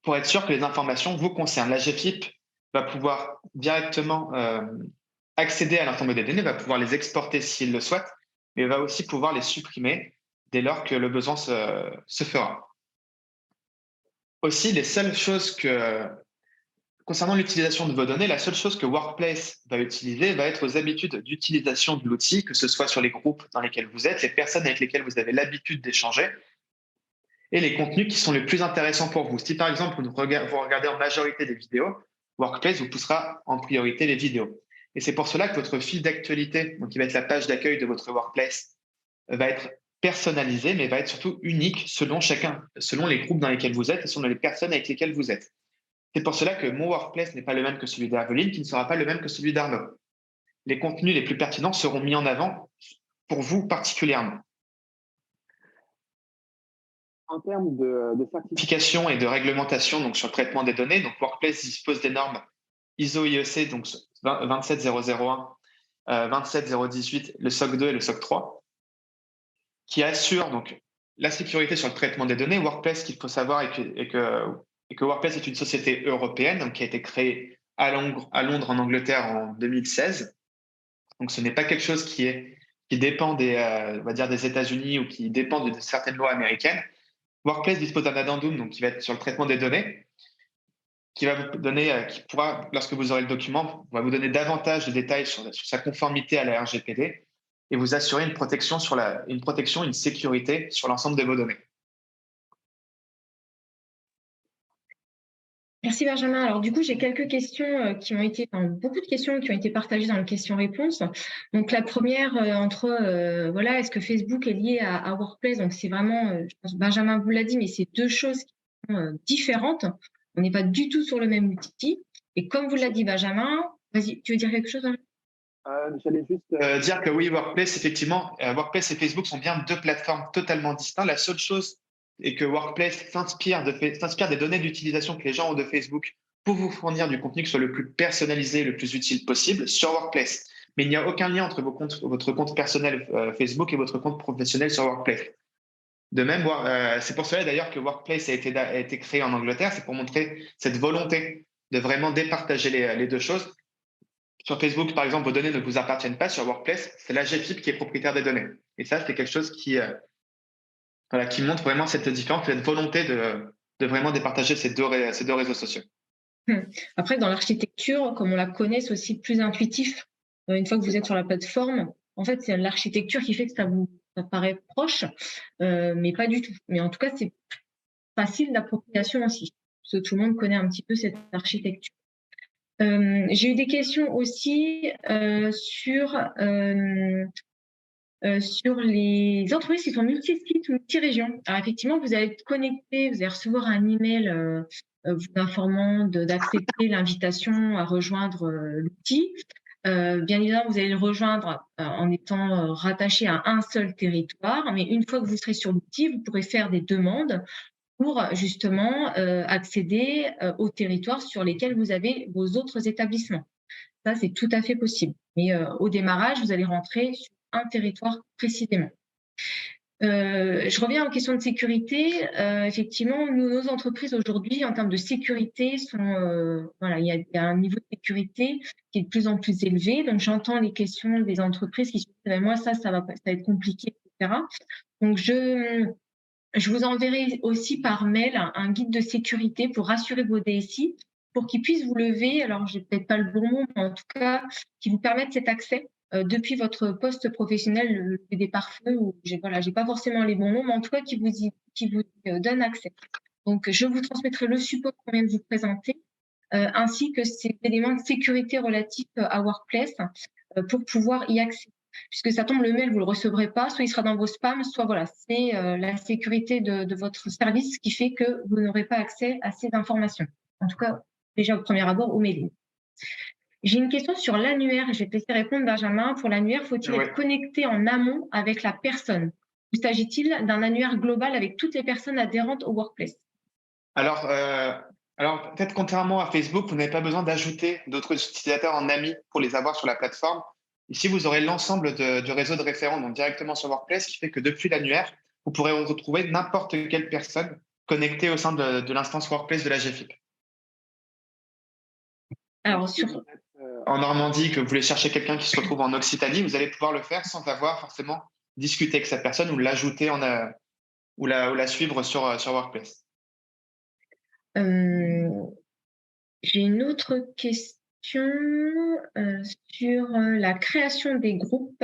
Pour être sûr que les informations vous concernent, l'AGFIP va pouvoir directement accéder à l'ensemble des données, va pouvoir les exporter s'il le souhaite, mais va aussi pouvoir les supprimer dès lors que le besoin se fera. Aussi, les seules choses concernant l'utilisation de vos données, la seule chose que Workplace va utiliser va être aux habitudes d'utilisation de l'outil, que ce soit sur les groupes dans lesquels vous êtes, les personnes avec lesquelles vous avez l'habitude d'échanger, et les contenus qui sont les plus intéressants pour vous. Si par exemple, vous regardez en majorité des vidéos, Workplace vous poussera en priorité les vidéos. Et c'est pour cela que votre fil d'actualité, donc qui va être la page d'accueil de votre Workplace, va être personnalisé, mais va être surtout unique selon les groupes dans lesquels vous êtes et selon les personnes avec lesquelles vous êtes. C'est pour cela que mon Workplace n'est pas le même que celui d'Aveline, qui ne sera pas le même que celui d'Arnaud. Les contenus les plus pertinents seront mis en avant pour vous particulièrement. En termes de certification et de réglementation donc sur le traitement des données, donc Workplace dispose des normes ISO IEC, donc 27001, 27018, le SOC 2 et le SOC 3, qui assurent donc la sécurité sur le traitement des données. Workplace, qu'il faut savoir, et que Workplace est une société européenne donc, qui a été créée à Londres en Angleterre en 2016. Donc ce n'est pas quelque chose qui dépend on va dire des États-Unis ou qui dépend de certaines lois américaines. Workplace dispose d'un addendum donc qui va être sur le traitement des données, qui va vous donner, qui pourra, lorsque vous aurez le document, va vous donner davantage de détails sur sa conformité à la RGPD et vous assurer une protection, une sécurité sur l'ensemble de vos données. Merci Benjamin. Alors du coup, j'ai quelques questions beaucoup de questions qui ont été partagées dans le question-réponse. Donc la première est-ce que Facebook est lié à Workplace? Donc c'est vraiment, je pense Benjamin vous l'a dit, mais c'est deux choses qui sont différentes. On n'est pas du tout sur le même outil. Et comme vous l'a dit Benjamin, vas-y, tu veux dire quelque chose? J'allais juste dire que oui, Workplace, effectivement, Workplace et Facebook sont bien deux plateformes totalement distinctes. La seule chose est que Workplace s'inspire des données d'utilisation que les gens ont de Facebook pour vous fournir du contenu qui soit le plus personnalisé, le plus utile possible sur Workplace. Mais il n'y a aucun lien entre votre compte personnel Facebook et votre compte professionnel sur Workplace. De même, c'est pour cela d'ailleurs que Workplace a été créé en Angleterre, c'est pour montrer cette volonté de vraiment départager les deux choses. Sur Facebook, par exemple, vos données ne vous appartiennent pas. Sur Workplace, c'est l'AGFIP qui est propriétaire des données. Et ça, c'est quelque chose qui montre vraiment cette différence, cette volonté de vraiment départager ces deux réseaux sociaux. Après, dans l'architecture, comme on la connaît, c'est aussi plus intuitif. Une fois que vous êtes sur la plateforme, en fait, c'est l'architecture qui fait que ça paraît proche, mais pas du tout. Mais en tout cas, c'est facile d'appropriation aussi, parce que tout le monde connaît un petit peu cette architecture. J'ai eu des questions aussi sur les entreprises qui sont multi-sites ou multi-régions. Alors effectivement, vous allez être connecté, vous allez recevoir un email vous informant d'accepter l'invitation à rejoindre l'outil. Bien évidemment, vous allez le rejoindre en étant rattaché à un seul territoire, mais une fois que vous serez sur l'outil, vous pourrez faire des demandes pour justement accéder aux territoires sur lesquels vous avez vos autres établissements. Ça, c'est tout à fait possible. Mais au démarrage, vous allez rentrer sur un territoire précisément. Je reviens aux questions de sécurité. Effectivement, nos entreprises aujourd'hui, en termes de sécurité, il y a un niveau de sécurité qui est de plus en plus élevé. Donc, j'entends les questions des entreprises qui se disent, moi, ça va être compliqué, etc. Donc, je vous enverrai aussi par mail un guide de sécurité pour rassurer vos DSI, pour qu'ils puissent vous lever, alors je n'ai peut-être pas le bon mot, mais en tout cas, qui vous permettent cet accès depuis votre poste professionnel des pare-feux, où j'ai pas forcément les bons mots, mais en tout cas, qui vous donne accès. Donc, je vous transmettrai le support qu'on vient de vous présenter, ainsi que ces éléments de sécurité relatifs à Workplace pour pouvoir y accéder. Puisque ça tombe, le mail, vous ne le recevrez pas, soit il sera dans vos spams, soit c'est la sécurité de votre service qui fait que vous n'aurez pas accès à ces informations. En tout cas, déjà au premier abord, au mailing. J'ai une question sur l'annuaire, et je vais te laisser répondre, Benjamin. Pour l'annuaire, faut-il être connecté en amont avec la personne? ou s'agit-il d'un annuaire global avec toutes les personnes adhérentes au Workplace? Alors, peut-être contrairement à Facebook, vous n'avez pas besoin d'ajouter d'autres utilisateurs en amis pour les avoir sur la plateforme. Ici, vous aurez l'ensemble du réseau de référents donc directement sur Workplace, ce qui fait que depuis l'annuaire, vous pourrez retrouver n'importe quelle personne connectée au sein de l'instance Workplace de la GFIP. Alors, en Normandie, que vous voulez chercher quelqu'un qui se retrouve en Occitanie, vous allez pouvoir le faire sans avoir forcément discuté avec cette personne ou l'ajouter ou la suivre sur Workplace. J'ai une autre question sur la création des groupes.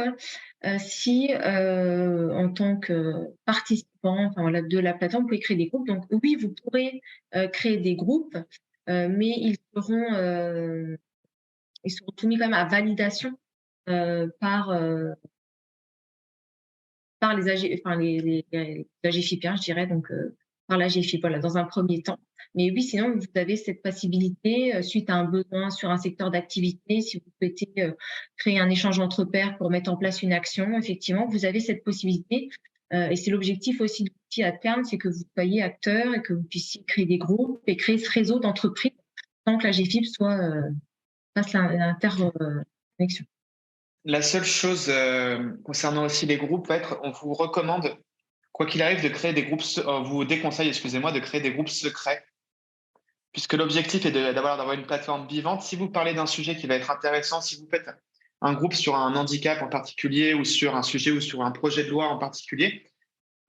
Si en tant que participant de la plateforme, vous pouvez créer des groupes. Donc oui, vous pourrez créer des groupes, mais ils seront soumis quand même à validation par les AGFIPiens, je dirais, donc par la GFIP, voilà, dans un premier temps. Mais oui, sinon, vous avez cette possibilité, suite à un besoin sur un secteur d'activité, si vous souhaitez créer un échange entre pairs pour mettre en place une action, effectivement, vous avez cette possibilité. Et c'est l'objectif aussi de l'outil à terme, c'est que vous soyez acteur et que vous puissiez créer des groupes et créer ce réseau d'entreprises sans que la GFIP fasse l'interconnexion. La seule chose concernant aussi les groupes va être, on vous recommande, quoi qu'il arrive, de créer des groupes, vous déconseille, excusez-moi, de créer des groupes secrets, puisque l'objectif est d'avoir une plateforme vivante. Si vous parlez d'un sujet qui va être intéressant, si vous faites un groupe sur un handicap en particulier ou sur un sujet ou sur un projet de loi en particulier,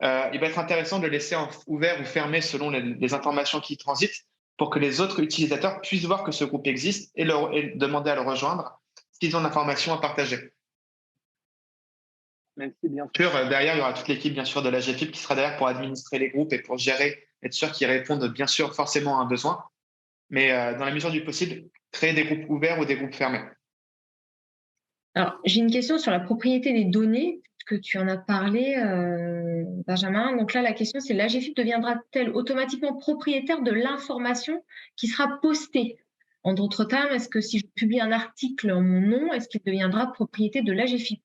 il va être intéressant de le laisser ouvert ou fermé selon les informations qui transitent pour que les autres utilisateurs puissent voir que ce groupe existe et demander à le rejoindre s'ils ont l'information à partager. Même si, bien sûr, derrière, il y aura toute l'équipe, bien sûr, de la GFIP qui sera derrière pour administrer les groupes et pour gérer, être sûr qu'ils répondent, bien sûr, forcément à un besoin. Mais dans la mesure du possible, créer des groupes ouverts ou des groupes fermés. Alors, j'ai une question sur la propriété des données, puisque tu en as parlé, Benjamin. Donc là, la question, c'est la GFIP deviendra-t-elle automatiquement propriétaire de l'information qui sera postée? En d'autres termes, est-ce que si je publie un article en mon nom, est-ce qu'il deviendra propriété de la GFIP?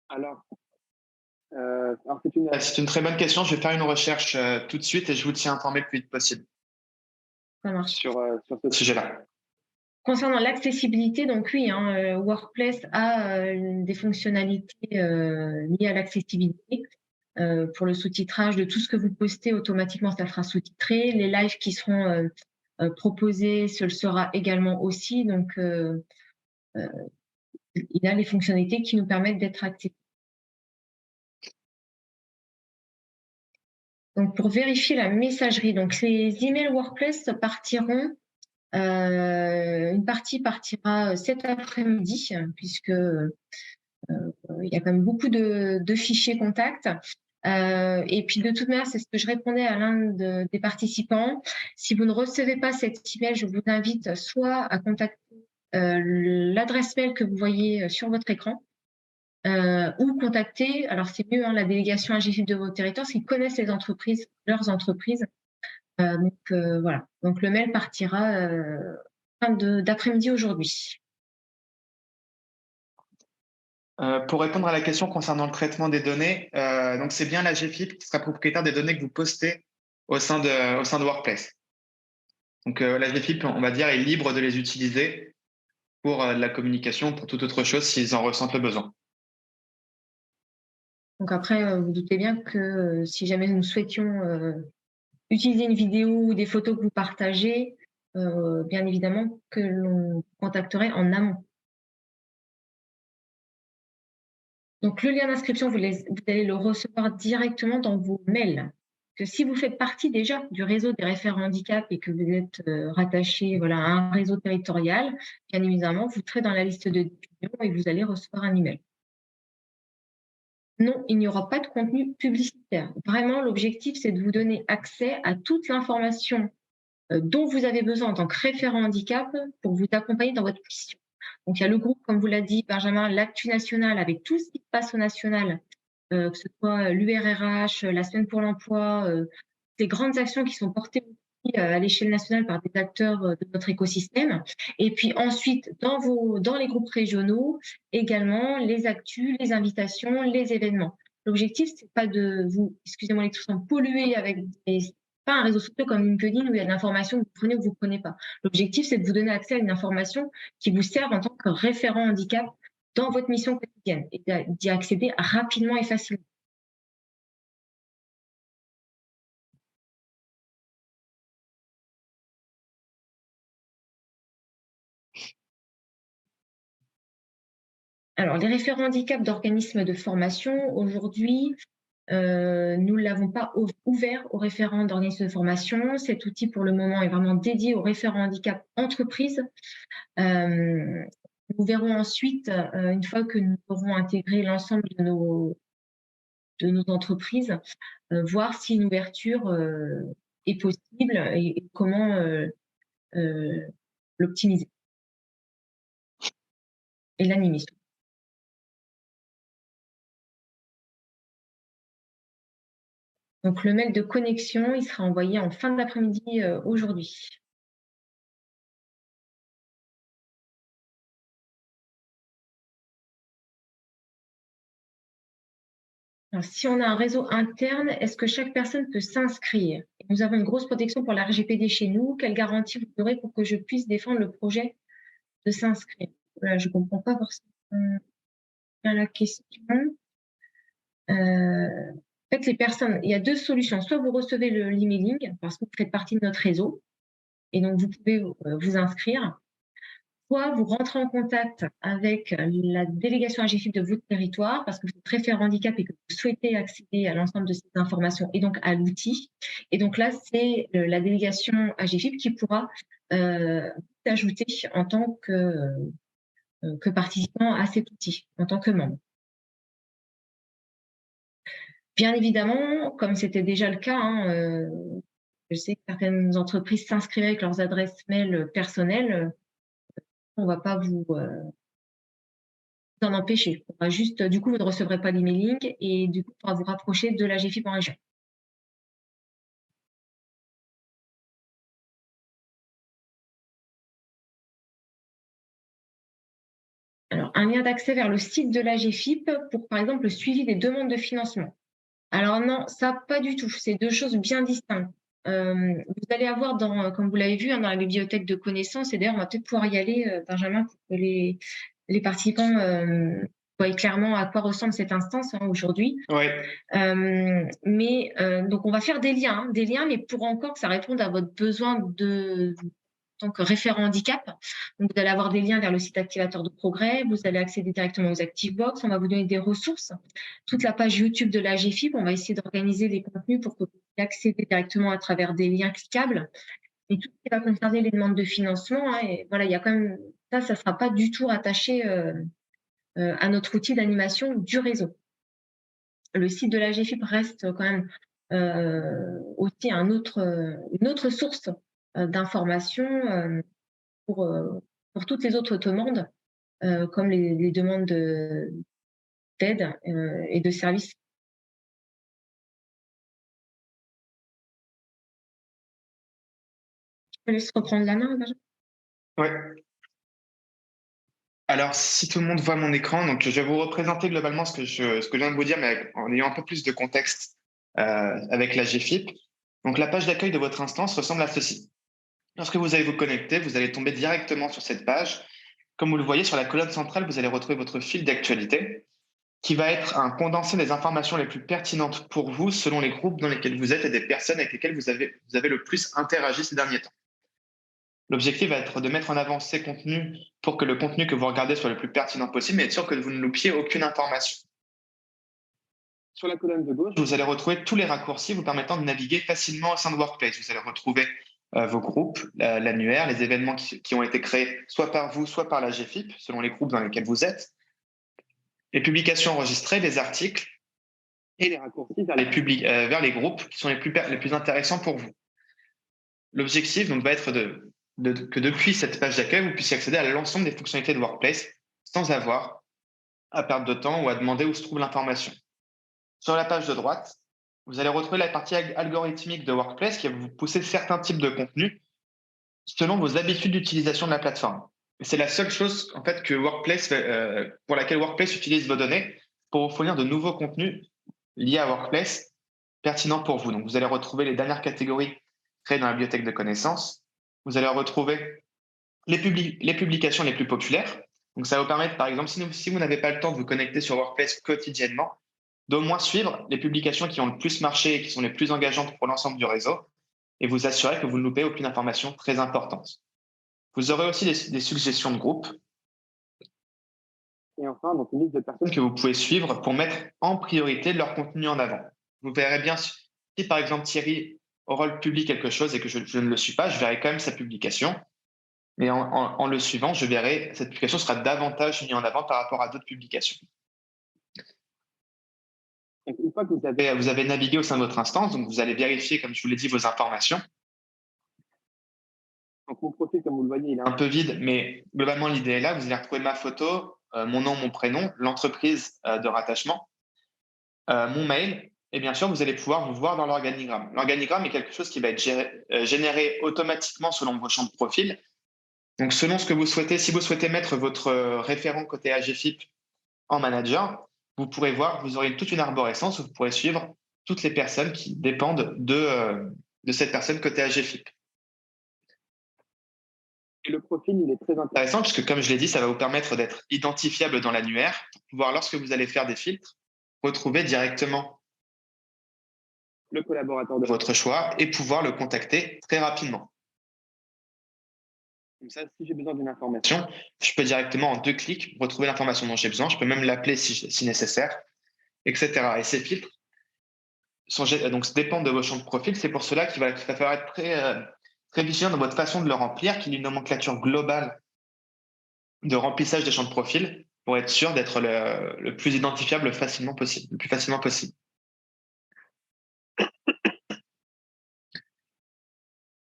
Alors c'est une très bonne question. Je vais faire une recherche tout de suite et je vous tiens informé le plus vite possible. Ça marche. Sur ce sujet-là. Concernant l'accessibilité, donc oui, Workplace a des fonctionnalités liées à l'accessibilité. Pour le sous-titrage de tout ce que vous postez, automatiquement, ça sera sous-titré. Les lives qui seront proposés, ce le sera également aussi. Donc, il a les fonctionnalités qui nous permettent d'être accessibles. Donc, pour vérifier la messagerie, donc les emails Workplace partiront. Une partie partira cet après-midi, puisque il y a quand même beaucoup de fichiers contacts. Et puis de toute manière, c'est ce que je répondais à l'un des participants. Si vous ne recevez pas cet email, je vous invite soit à contacter l'adresse mail que vous voyez sur votre écran, ou contacter, alors c'est mieux, la délégation AGFIP de votre territoire, parce qu'ils connaissent les entreprises, leurs entreprises. Voilà. Donc le mail partira fin d'après-midi aujourd'hui. Pour répondre à la question concernant le traitement des données, donc c'est bien la GFIP qui sera propriétaire des données que vous postez au sein de Workplace. Donc la GFIP, on va dire, est libre de les utiliser pour la communication, pour toute autre chose s'ils en ressentent le besoin. Donc après, vous doutez bien que si jamais nous souhaitions utiliser une vidéo ou des photos que vous partagez, bien évidemment que l'on contacterait en amont. Donc, le lien d'inscription, vous allez le recevoir directement dans vos mails. Que si vous faites partie déjà du réseau des référents handicap et que vous êtes rattaché à un réseau territorial, bien évidemment, vous serez dans la liste de diffusion et vous allez recevoir un email. Non, il n'y aura pas de contenu publicitaire. Vraiment, l'objectif, c'est de vous donner accès à toute l'information dont vous avez besoin en tant que référent handicap pour vous accompagner dans votre mission. Donc, il y a le groupe, comme vous l'a dit Benjamin, l'Actu National, avec tout ce qui se passe au national, que ce soit l'URRH, la Semaine pour l'emploi, ces grandes actions qui sont portées aussi à l'échelle nationale par des acteurs de notre écosystème. Et puis ensuite, dans les groupes régionaux, également les actus, les invitations, les événements. L'objectif, c'est pas de vous, excusez-moi l'expression, polluer avec pas un réseau social comme LinkedIn où il y a de l'information que vous prenez ou que vous ne prenez pas. L'objectif, c'est de vous donner accès à une information qui vous serve en tant que référent handicap dans votre mission quotidienne et d'y accéder rapidement et facilement. Alors, les référents handicap d'organismes de formation, aujourd'hui, nous ne l'avons pas ouvert aux référents d'organismes de formation. Cet outil, pour le moment, est vraiment dédié aux référents handicap entreprises. Nous verrons ensuite, une fois que nous aurons intégré l'ensemble de nos entreprises, voir si une ouverture est possible et comment l'optimiser et l'animer. Donc, le mail de connexion, il sera envoyé en fin d'après-midi aujourd'hui. Alors, si on a un réseau interne, est-ce que chaque personne peut s'inscrire? Nous avons une grosse protection pour la RGPD chez nous. Quelle garantie vous aurez pour que je puisse défendre le projet de s'inscrire? Voilà, je ne comprends pas forcément bien la question. En fait, les personnes, il y a deux solutions. Soit vous recevez l'emailing parce que vous faites partie de notre réseau et donc vous pouvez vous inscrire. Soit vous rentrez en contact avec la délégation AGFIP de votre territoire parce que vous êtes référent handicap et que vous souhaitez accéder à l'ensemble de ces informations et donc à l'outil. Et donc là, c'est la délégation AGFIP qui pourra s'ajouter en tant que participant à cet outil, en tant que membre. Bien évidemment, comme c'était déjà le cas, je sais que certaines entreprises s'inscrivaient avec leurs adresses mail personnelles. On ne va pas vous en empêcher. On va juste, du coup, vous ne recevrez pas l'emailing et du coup, on pourra vous rapprocher de la GFIP en région. Alors, un lien d'accès vers le site de la GFIP pour, par exemple, le suivi des demandes de financement. Alors non, ça, pas du tout. C'est deux choses bien distinctes. Vous allez avoir, comme vous l'avez vu, dans la bibliothèque de connaissances, et d'ailleurs, on va peut-être pouvoir y aller, Benjamin, pour que les participants voient clairement à quoi ressemble cette instance aujourd'hui. Oui. Donc, on va faire des liens, mais pour encore que ça réponde à votre besoin en tant que référent handicap. Donc, vous allez avoir des liens vers le site activateur de progrès, vous allez accéder directement aux ActiveBox, on va vous donner des ressources. Toute la page YouTube de la GFIP, on va essayer d'organiser les contenus pour que vous puissiez accéder directement à travers des liens cliquables. Et tout ce qui va concerner les demandes de financement, et voilà, il y a quand même ça ne sera pas du tout rattaché à notre outil d'animation du réseau. Le site de la GFIP reste quand même aussi une autre source d'informations pour toutes les autres demandes, comme les demandes d'aide et de services. Je te laisse reprendre la main, Benjamin. Oui. Alors, si tout le monde voit mon écran, donc je vais vous représenter globalement ce que je viens de vous dire, mais en ayant un peu plus de contexte avec la GFIP. Donc, la page d'accueil de votre instance ressemble à ceci. Lorsque vous allez vous connecter, vous allez tomber directement sur cette page. Comme vous le voyez, sur la colonne centrale, vous allez retrouver votre fil d'actualité qui va être un condensé des informations les plus pertinentes pour vous selon les groupes dans lesquels vous êtes et des personnes avec lesquelles vous avez le plus interagi ces derniers temps. L'objectif va être de mettre en avant ces contenus pour que le contenu que vous regardez soit le plus pertinent possible, mais être sûr que vous ne loupiez aucune information. Sur la colonne de gauche, vous allez retrouver tous les raccourcis vous permettant de naviguer facilement au sein de Workplace. Vous allez retrouver vos groupes, l'annuaire, les événements qui ont été créés soit par vous, soit par la GFIP, selon les groupes dans lesquels vous êtes, les publications enregistrées, les articles et les raccourcis vers les groupes qui sont les plus intéressants pour vous. L'objectif donc va être que depuis cette page d'accueil, vous puissiez accéder à l'ensemble des fonctionnalités de Workplace sans avoir à perdre de temps ou à demander où se trouve l'information. Sur la page de droite, vous allez retrouver la partie algorithmique de Workplace qui va vous pousser certains types de contenus selon vos habitudes d'utilisation de la plateforme. C'est la seule chose en fait que pour laquelle Workplace utilise vos données pour vous fournir de nouveaux contenus liés à Workplace pertinents pour vous. Donc, vous allez retrouver les dernières catégories créées dans la bibliothèque de connaissances. Vous allez retrouver les publications les plus populaires. Donc, ça va vous permettre, par exemple, si vous n'avez pas le temps de vous connecter sur Workplace quotidiennement, d'au moins suivre les publications qui ont le plus marché et qui sont les plus engageantes pour l'ensemble du réseau et vous assurer que vous ne loupez aucune information très importante. Vous aurez aussi des suggestions de groupes. Et enfin, donc une liste de personnes que vous pouvez suivre pour mettre en priorité leur contenu en avant. Vous verrez bien si, par exemple, Thierry Aurol publie quelque chose et que je ne le suis pas, je verrai quand même sa publication. Mais en le suivant, je verrai cette publication sera davantage mise en avant par rapport à d'autres publications. Donc, une fois que vous avez navigué au sein de votre instance, donc vous allez vérifier, comme je vous l'ai dit, vos informations. Donc, mon profil, comme vous le voyez, il est un peu vide, mais globalement, l'idée est là. Vous allez retrouver ma photo, mon nom, mon prénom, l'entreprise de rattachement, mon mail, et bien sûr, vous allez pouvoir vous voir dans l'organigramme. L'organigramme est quelque chose qui va être généré automatiquement selon vos champs de profil. Donc, selon ce que vous souhaitez, si vous souhaitez mettre votre référent côté AGFIP en manager, vous pourrez voir, vous aurez toute une arborescence où vous pourrez suivre toutes les personnes qui dépendent de cette personne côté AGFIP. Et le profil, il est très intéressant puisque, comme je l'ai dit, ça va vous permettre d'être identifiable dans l'annuaire pour pouvoir, lorsque vous allez faire des filtres, retrouver directement le collaborateur de votre choix et pouvoir le contacter très rapidement. Comme ça, si j'ai besoin d'une information, je peux directement en 2 clics retrouver l'information dont j'ai besoin. Je peux même l'appeler si nécessaire, etc. Et ces filtres donc dépendent de vos champs de profil. C'est pour cela qu'il va falloir être très vigilant dans votre façon de le remplir, qu'il y ait une nomenclature globale de remplissage des champs de profil pour être sûr d'être le plus identifiable le plus facilement possible.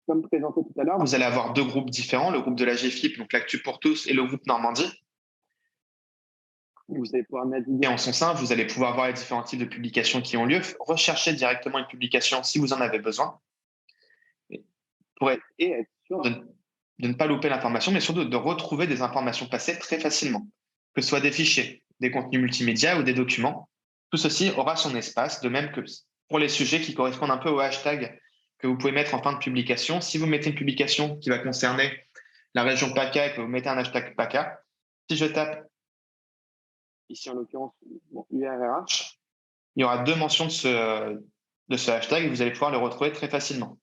Comme présenté tout à l'heure, vous allez avoir 2 groupes différents, le groupe de la GFIP, donc l'Actu pour tous, et le groupe Normandie. Vous allez pouvoir naviguer en son sein, vous allez pouvoir voir les différents types de publications qui ont lieu, rechercher directement une publication si vous en avez besoin, pour être sûr de ne pas louper l'information, mais surtout de retrouver des informations passées très facilement, que ce soit des fichiers, des contenus multimédia ou des documents. Tout ceci aura son espace, de même que pour les sujets qui correspondent un peu au hashtag que vous pouvez mettre en fin de publication. Si vous mettez une publication qui va concerner la région PACA et que vous mettez un hashtag PACA, si je tape ici en l'occurrence URRH, il y aura 2 mentions de ce hashtag et vous allez pouvoir le retrouver très facilement.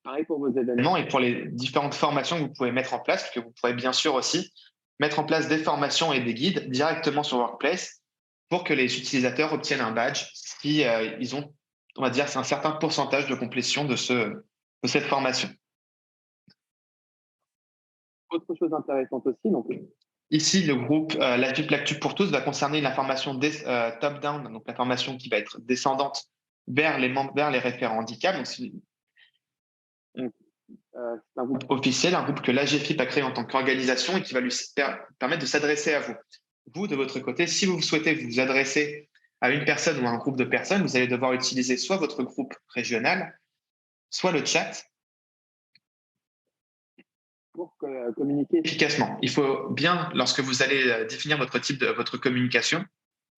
Pareil pour vos événements et pour les différentes formations que vous pouvez mettre en place, que vous pourrez bien sûr aussi mettre en place des formations et des guides directement sur Workplace pour que les utilisateurs obtiennent un badge si ils ont, on va dire, c'est un certain pourcentage de complétion de cette formation. Autre chose intéressante aussi, donc ici, le groupe l'Actu pour tous va concerner l'information top-down, donc l'information qui va être descendante vers les référents handicap. Donc, c'est un groupe officiel, un groupe que l'AGFIP a créé en tant qu'organisation et qui va lui permettre de s'adresser à vous. Vous, de votre côté, si vous souhaitez vous adresser à une personne ou à un groupe de personnes, vous allez devoir utiliser soit votre groupe régional, soit le chat pour communiquer efficacement. Il faut bien, lorsque vous allez définir votre type de votre communication,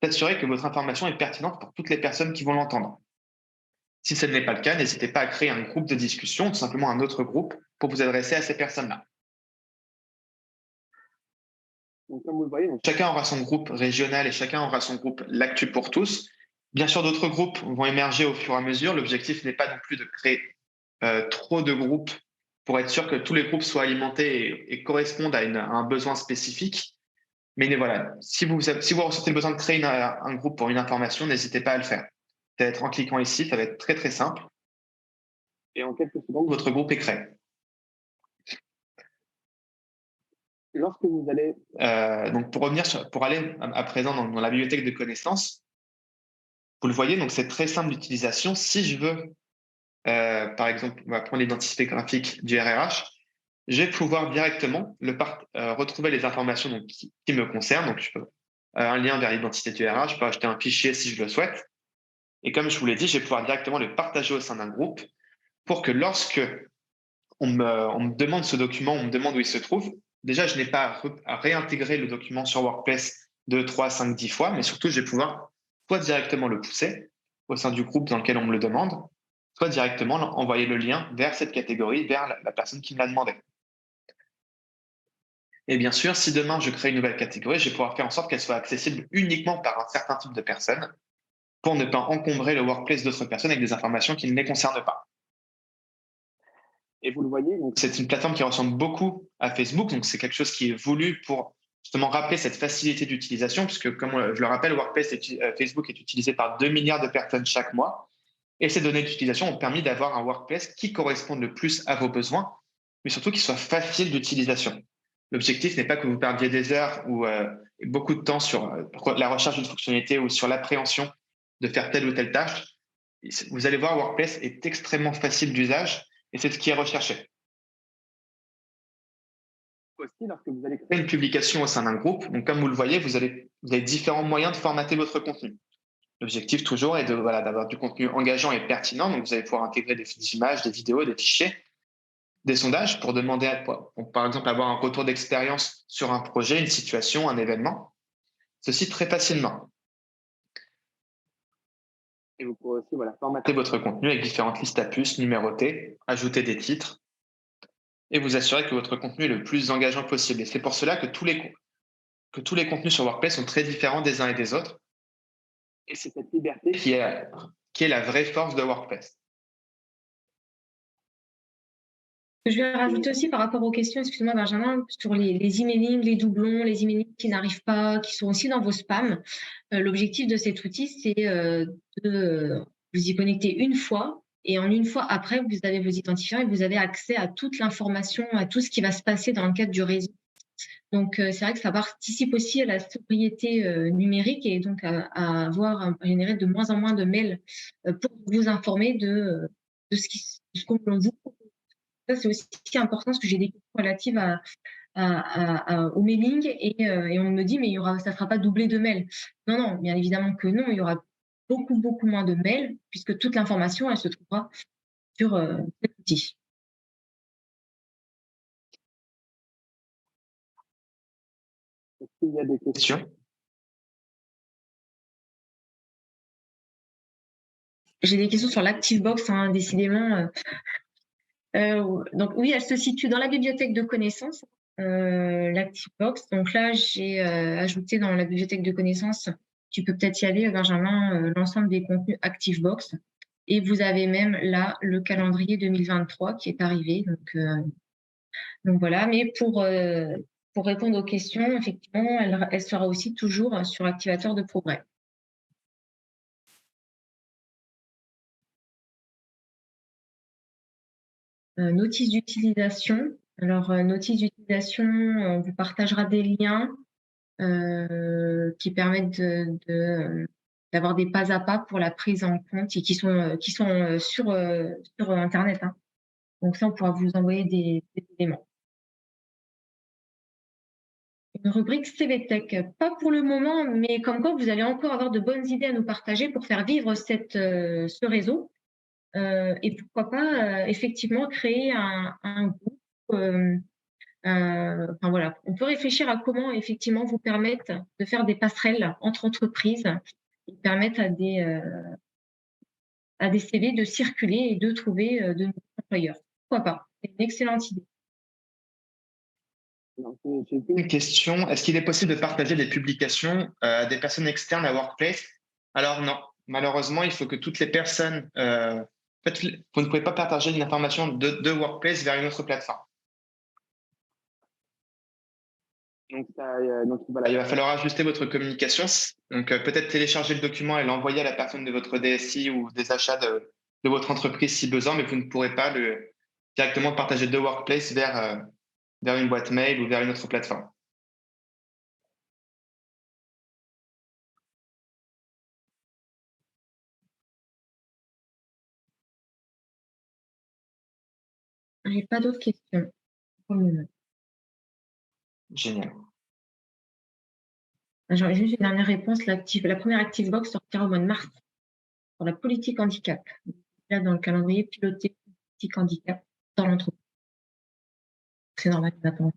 s'assurer que votre information est pertinente pour toutes les personnes qui vont l'entendre. Si ce n'est pas le cas, n'hésitez pas à créer un groupe de discussion, tout simplement un autre groupe, pour vous adresser à ces personnes-là. Donc, comme vous le voyez, chacun aura son groupe régional et chacun aura son groupe l'Actu pour tous. Bien sûr, d'autres groupes vont émerger au fur et à mesure. L'objectif n'est pas non plus de créer trop de groupes pour être sûr que tous les groupes soient alimentés et correspondent à un besoin spécifique. Mais voilà, si vous ressentez le besoin de créer un groupe pour une information, n'hésitez pas à le faire. Peut-être en cliquant ici, ça va être très très simple. Et en quelques secondes, votre groupe est créé. Lorsque vous allez donc pour aller à présent dans la bibliothèque de connaissances, vous le voyez, donc c'est très simple d'utilisation. Si je veux, par exemple, on va prendre l'identité graphique du RRH, je vais pouvoir directement retrouver les informations donc, qui me concernent. Donc, je peux un lien vers l'identité du RH, je peux ajouter un fichier si je le souhaite. Et comme je vous l'ai dit, je vais pouvoir directement le partager au sein d'un groupe pour que lorsque on me demande ce document, on me demande où il se trouve, déjà, je n'ai pas à réintégrer le document sur Workplace 2, 3, 5, 10 fois, mais surtout, je vais pouvoir soit directement le pousser au sein du groupe dans lequel on me le demande, soit directement envoyer le lien vers cette catégorie, vers la personne qui me l'a demandé. Et bien sûr, si demain je crée une nouvelle catégorie, je vais pouvoir faire en sorte qu'elle soit accessible uniquement par un certain type de personnes pour ne pas encombrer le workplace d'autres personnes avec des informations qui ne les concernent pas. Et vous le voyez, c'est une plateforme qui ressemble beaucoup à Facebook, donc c'est quelque chose qui est voulu pour justement rappeler cette facilité d'utilisation, puisque comme je le rappelle, Facebook est utilisé par 2 milliards de personnes chaque mois, et ces données d'utilisation ont permis d'avoir un workplace qui corresponde le plus à vos besoins, mais surtout qui soit facile d'utilisation. L'objectif n'est pas que vous perdiez des heures ou beaucoup de temps sur la recherche d'une fonctionnalité ou sur l'appréhension de faire telle ou telle tâche. Vous allez voir, Workplace est extrêmement facile d'usage et c'est ce qui est recherché. Aussi, lorsque vous allez créer une publication au sein d'un groupe, donc comme vous le voyez, vous avez différents moyens de formater votre contenu. L'objectif toujours est d'avoir du contenu engageant et pertinent. Donc, vous allez pouvoir intégrer des images, des vidéos, des fichiers, des sondages pour demander, par exemple, avoir un retour d'expérience sur un projet, une situation, un événement. Ceci très facilement. Et vous pourrez aussi formater votre contenu avec différentes listes à puces numérotées, ajouter des titres et vous assurer que votre contenu est le plus engageant possible. Et c'est pour cela que tous les contenus sur Workplace sont très différents des uns et des autres. Et c'est cette liberté qui est la vraie force de Workplace. Je vais rajouter aussi par rapport aux questions, excuse-moi Benjamin, sur les emailing, les doublons, les emailing qui n'arrivent pas, qui sont aussi dans vos spams. L'objectif de cet outil, c'est de vous y connecter une fois et en une fois après, vous avez vos identifiants et vous avez accès à toute l'information, à tout ce qui va se passer dans le cadre du réseau. Donc, c'est vrai que ça participe aussi à la sobriété numérique et donc à générer de moins en moins de mails pour vous informer de ce qu'on vous propose. Ça, c'est aussi important parce que j'ai des questions relatives au mailing et on me dit mais ça ne sera pas doublé de mails. Non, non, bien évidemment que non, il y aura beaucoup, beaucoup moins de mails puisque toute l'information, elle se trouvera sur cet outil. Est-ce qu'il y a des questions? J'ai des questions sur l'ActiveBox, hein, décidément. Donc oui, elle se situe dans la bibliothèque de connaissances, l'ActiveBox. Donc là, j'ai ajouté dans la bibliothèque de connaissances, tu peux peut-être y aller, Benjamin, l'ensemble des contenus ActiveBox. Et vous avez même là le calendrier 2023 qui est arrivé. Donc voilà, mais pour répondre aux questions, effectivement, elle sera aussi toujours sur l'activateur de progrès. Notice d'utilisation. Alors, notice d'utilisation, on vous partagera des liens qui permettent d'avoir des pas à pas pour la prise en compte et qui sont sur Internet. Hein. Donc ça, on pourra vous envoyer des éléments. Une rubrique CVTech, pas pour le moment, mais comme quoi vous allez encore avoir de bonnes idées à nous partager pour faire vivre ce réseau. Et pourquoi pas effectivement créer un groupe. Enfin voilà, on peut réfléchir à comment effectivement vous permettre de faire des passerelles entre entreprises qui permettent à des CV de circuler et de trouver de nouveaux employeurs. Pourquoi pas? C'est une excellente idée. J'ai une question. Est-ce qu'il est possible de partager des publications à des personnes externes à Workplace? Alors non, malheureusement, il faut que toutes les personnes... en fait, vous ne pouvez pas partager une information de Workplace vers une autre plateforme. Donc voilà, il va falloir ajuster votre communication. Donc peut-être télécharger le document et l'envoyer à la personne de votre DSI ou des achats de votre entreprise si besoin, mais vous ne pourrez pas directement partager de Workplace vers une boîte mail ou vers une autre plateforme. Je n'ai pas d'autres questions pour le moment. Génial. J'aurais juste une dernière réponse. La première ActiveBox sortira au mois de mars pour la politique handicap. Là, dans le calendrier piloté politique handicap dans l'entreprise. C'est normal, il attend.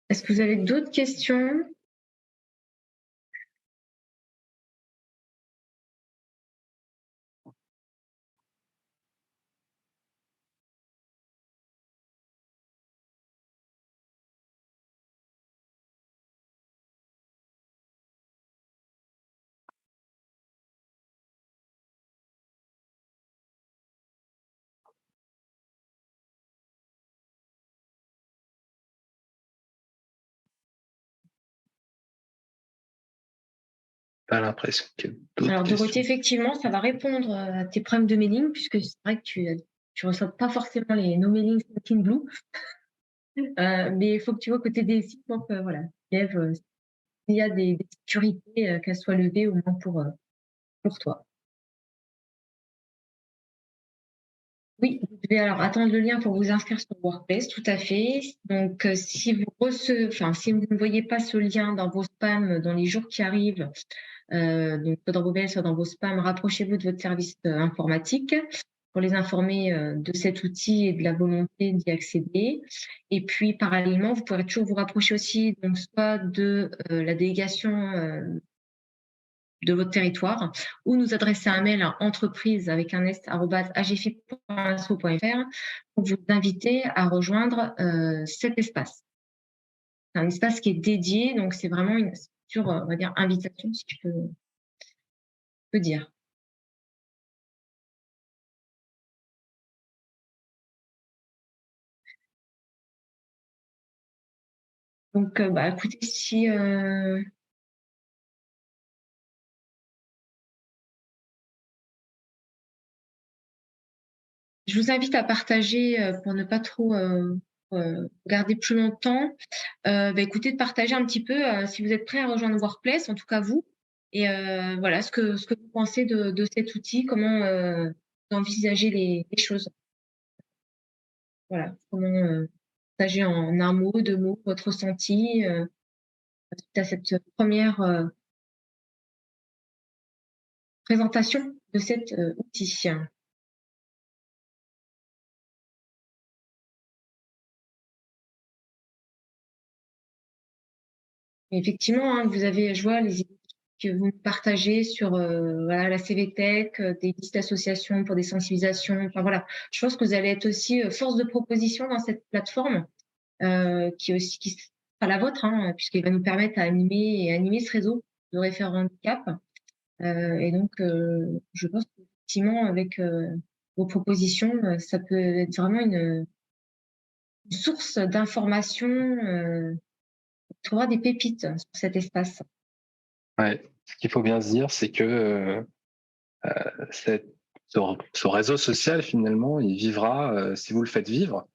Est-ce que vous avez d'autres questions? Pas l'impression qu'il y a d'autres Alors, questions. Dorothée, effectivement, ça va répondre à tes problèmes de mailing, puisque c'est vrai que tu ne reçois pas forcément nos mailings Thinking Blue. Mais il faut que tu vois côté DSI, donc voilà, il y a des sécurités, qu'elles soient levées au moins pour toi. Oui, vous devez alors attendre le lien pour vous inscrire sur Workplace, tout à fait. Donc, si vous ne voyez pas ce lien dans vos spams dans les jours qui arrivent, donc soit dans vos mails, soit dans vos spams, rapprochez-vous de votre service informatique pour les informer de cet outil et de la volonté d'y accéder. Et puis, parallèlement, vous pourrez toujours vous rapprocher aussi, donc soit de la délégation de votre territoire, ou nous adresser un mail à entreprise avec un @agfi.asso.fr pour vous inviter à rejoindre cet espace. C'est un espace qui est dédié, donc c'est vraiment une structure, on va dire, invitation, si je peux dire. Donc, écoutez, si je vous invite à partager pour ne pas trop garder plus longtemps. Écoutez, de partager un petit peu si vous êtes prêt à rejoindre Workplace, en tout cas vous, et voilà ce que vous pensez de cet outil, comment vous envisagez les choses. Voilà, comment partager en un mot, 2 mots, votre ressenti suite à cette première présentation de cet outil. Effectivement, hein, je vois les idées que vous partagez sur voilà, la CVTech, des listes d'associations pour des sensibilisations. Enfin voilà, je pense que vous allez être aussi force de proposition dans cette plateforme qui sera la vôtre, hein, puisqu'elle va nous permettre d'animer ce réseau de référents handicap. Et donc, je pense qu'effectivement, avec vos propositions, ça peut être vraiment une source d'information. On trouvera des pépites sur cet espace. Ouais. Ce qu'il faut bien se dire, c'est que ce réseau social, finalement, il vivra si vous le faites vivre,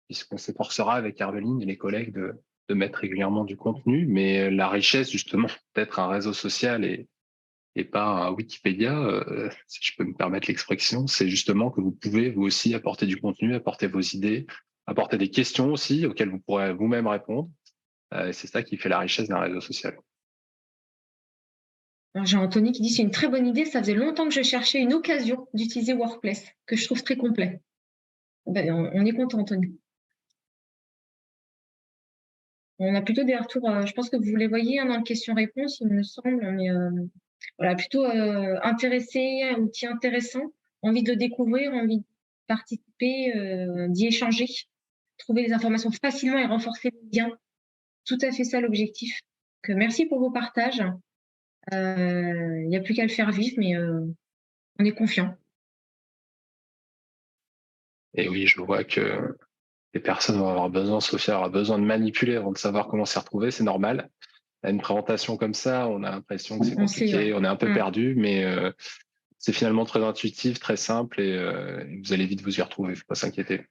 puisqu'on s'efforcera avec Herveline et les collègues de mettre régulièrement du contenu, mais la richesse, justement, d'être un réseau social et pas un Wikipédia, si je peux me permettre l'expression, c'est justement que vous pouvez, vous aussi, apporter du contenu, apporter vos idées, apporter des questions aussi auxquelles vous pourrez vous-même répondre. C'est ça qui fait la richesse d'un réseau social. Alors, j'ai Anthony qui dit c'est une très bonne idée. Ça faisait longtemps que je cherchais une occasion d'utiliser Workplace, que je trouve très complet. On est content, Anthony. On a plutôt des retours, je pense que vous les voyez hein, dans le question-réponse, il me semble. On est voilà, plutôt intéressé, un outil intéressant, envie de le découvrir, envie de participer, d'y échanger, trouver les informations facilement et renforcer les liens. Tout à fait ça l'objectif. Donc, merci pour vos partages. Il n'y a plus qu'à le faire vivre, mais on est confiant. Et oui, je vois que les personnes vont avoir besoin, Sophia aura besoin de manipuler avant de savoir comment s'y retrouver, c'est normal. À une présentation comme ça, on a l'impression que c'est compliqué, on est un peu perdu, mais c'est finalement très intuitif, très simple et vous allez vite vous y retrouver, faut pas s'inquiéter.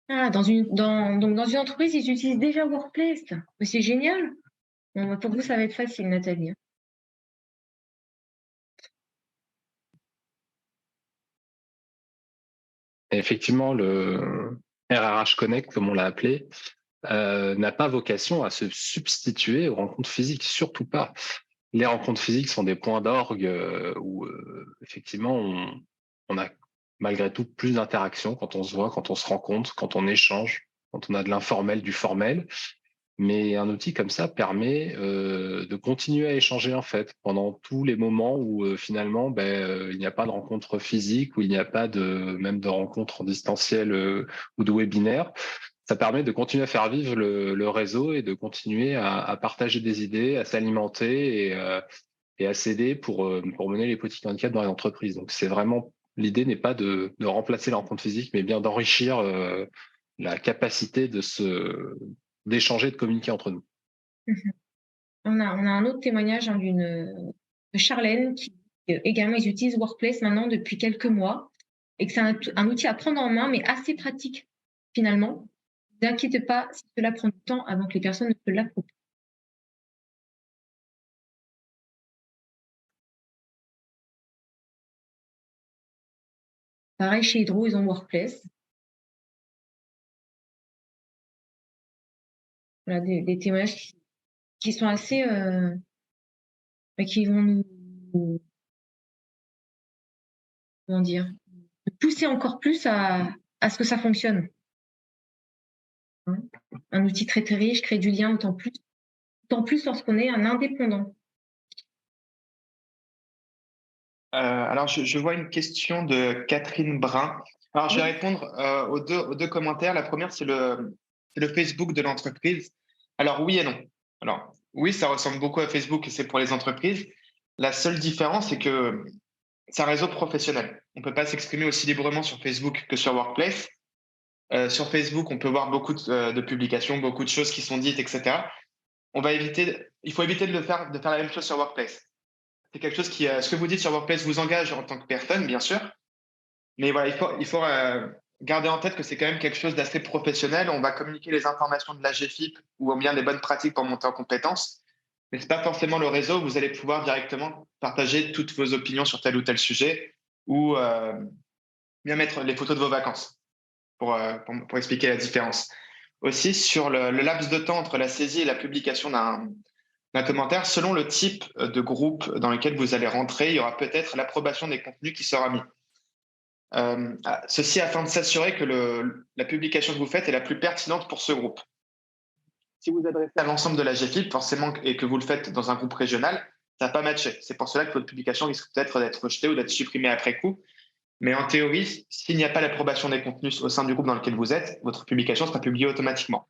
Ah, dans une entreprise, ils utilisent déjà Workplace. Mais c'est génial. Bon, pour vous, ça va être facile, Nathalie. Et effectivement, le RRH Connect, comme on l'a appelé, n'a pas vocation à se substituer aux rencontres physiques, surtout pas. les rencontres physiques sont des points d'orgue où effectivement on a malgré tout plus d'interactions quand on se voit, quand on se rencontre, quand on échange, quand on a de l'informel, du formel. Mais un outil comme ça permet de continuer à échanger en fait pendant tous les moments où finalement il n'y a pas de rencontre physique, où il n'y a pas même de rencontre en distanciel ou de webinaire. Ça permet de continuer à faire vivre le réseau et de continuer à partager des idées, à s'alimenter et à s'aider pour mener les politiques handicap dans les entreprises. Donc c'est vraiment, l'idée n'est pas de remplacer la rencontre physique, mais bien d'enrichir la capacité d'échanger, de communiquer entre nous. On a un autre témoignage de Charlène qui également ils utilisent Workplace maintenant depuis quelques mois et que c'est un outil à prendre en main mais assez pratique finalement. Ne vous inquiétez pas si cela prend du temps avant que les personnes ne se l'approprient. Pareil chez Hydro, ils ont Workplace. Voilà, des témoignages qui sont assez qui vont nous comment dire, pousser encore plus à ce que ça fonctionne. Hein, un outil très très riche, crée du lien d'autant plus lorsqu'on est un indépendant. Alors, je vois une question de Catherine Brun. Alors, je vais répondre aux deux commentaires. La première, c'est le Facebook de l'entreprise. Alors, oui et non. Alors, oui, ça ressemble beaucoup à Facebook et c'est pour les entreprises. La seule différence, c'est que c'est un réseau professionnel. On ne peut pas s'exprimer aussi librement sur Facebook que sur Workplace. Sur Facebook, on peut voir beaucoup de publications, beaucoup de choses qui sont dites, etc. Il faut éviter de faire la même chose sur Workplace. C'est quelque chose qui, ce que vous dites sur Workplace vous engage en tant que personne, bien sûr. Mais voilà, il faut garder en tête que c'est quand même quelque chose d'assez professionnel. On va communiquer les informations de la GFIP ou bien les bonnes pratiques pour monter en compétences. Mais ce n'est pas forcément le réseau où vous allez pouvoir directement partager toutes vos opinions sur tel ou tel sujet ou bien mettre les photos de vos vacances pour expliquer la différence. Aussi, sur le laps de temps entre la saisie et la publication d'un commentaire, selon le type de groupe dans lequel vous allez rentrer, il y aura peut-être l'approbation des contenus qui sera mis. Ceci afin de s'assurer que la publication que vous faites est la plus pertinente pour ce groupe. Si vous adressez à l'ensemble de la GFIP, forcément, et que vous le faites dans un groupe régional, ça ne va pas matcher. C'est pour cela que votre publication risque peut-être d'être rejetée ou d'être supprimée après coup. Mais en théorie, s'il n'y a pas l'approbation des contenus au sein du groupe dans lequel vous êtes, votre publication sera publiée automatiquement.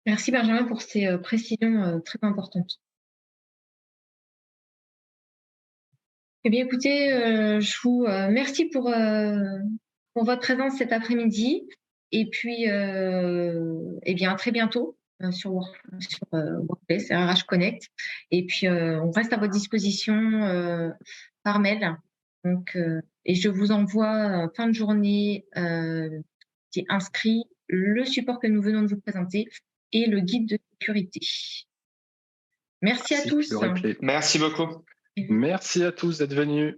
Merci Benjamin pour ces précisions très importantes. Eh bien, écoutez, je vous remercie pour votre présence cet après-midi. Et puis, eh bien, à très bientôt sur Workplace, RH Connect. Et puis, on reste à votre disposition par mail. Donc, et je vous envoie fin de journée qui est inscrit le support que nous venons de vous présenter et le guide de sécurité. Merci à tous. Merci beaucoup. Merci à tous d'être venus.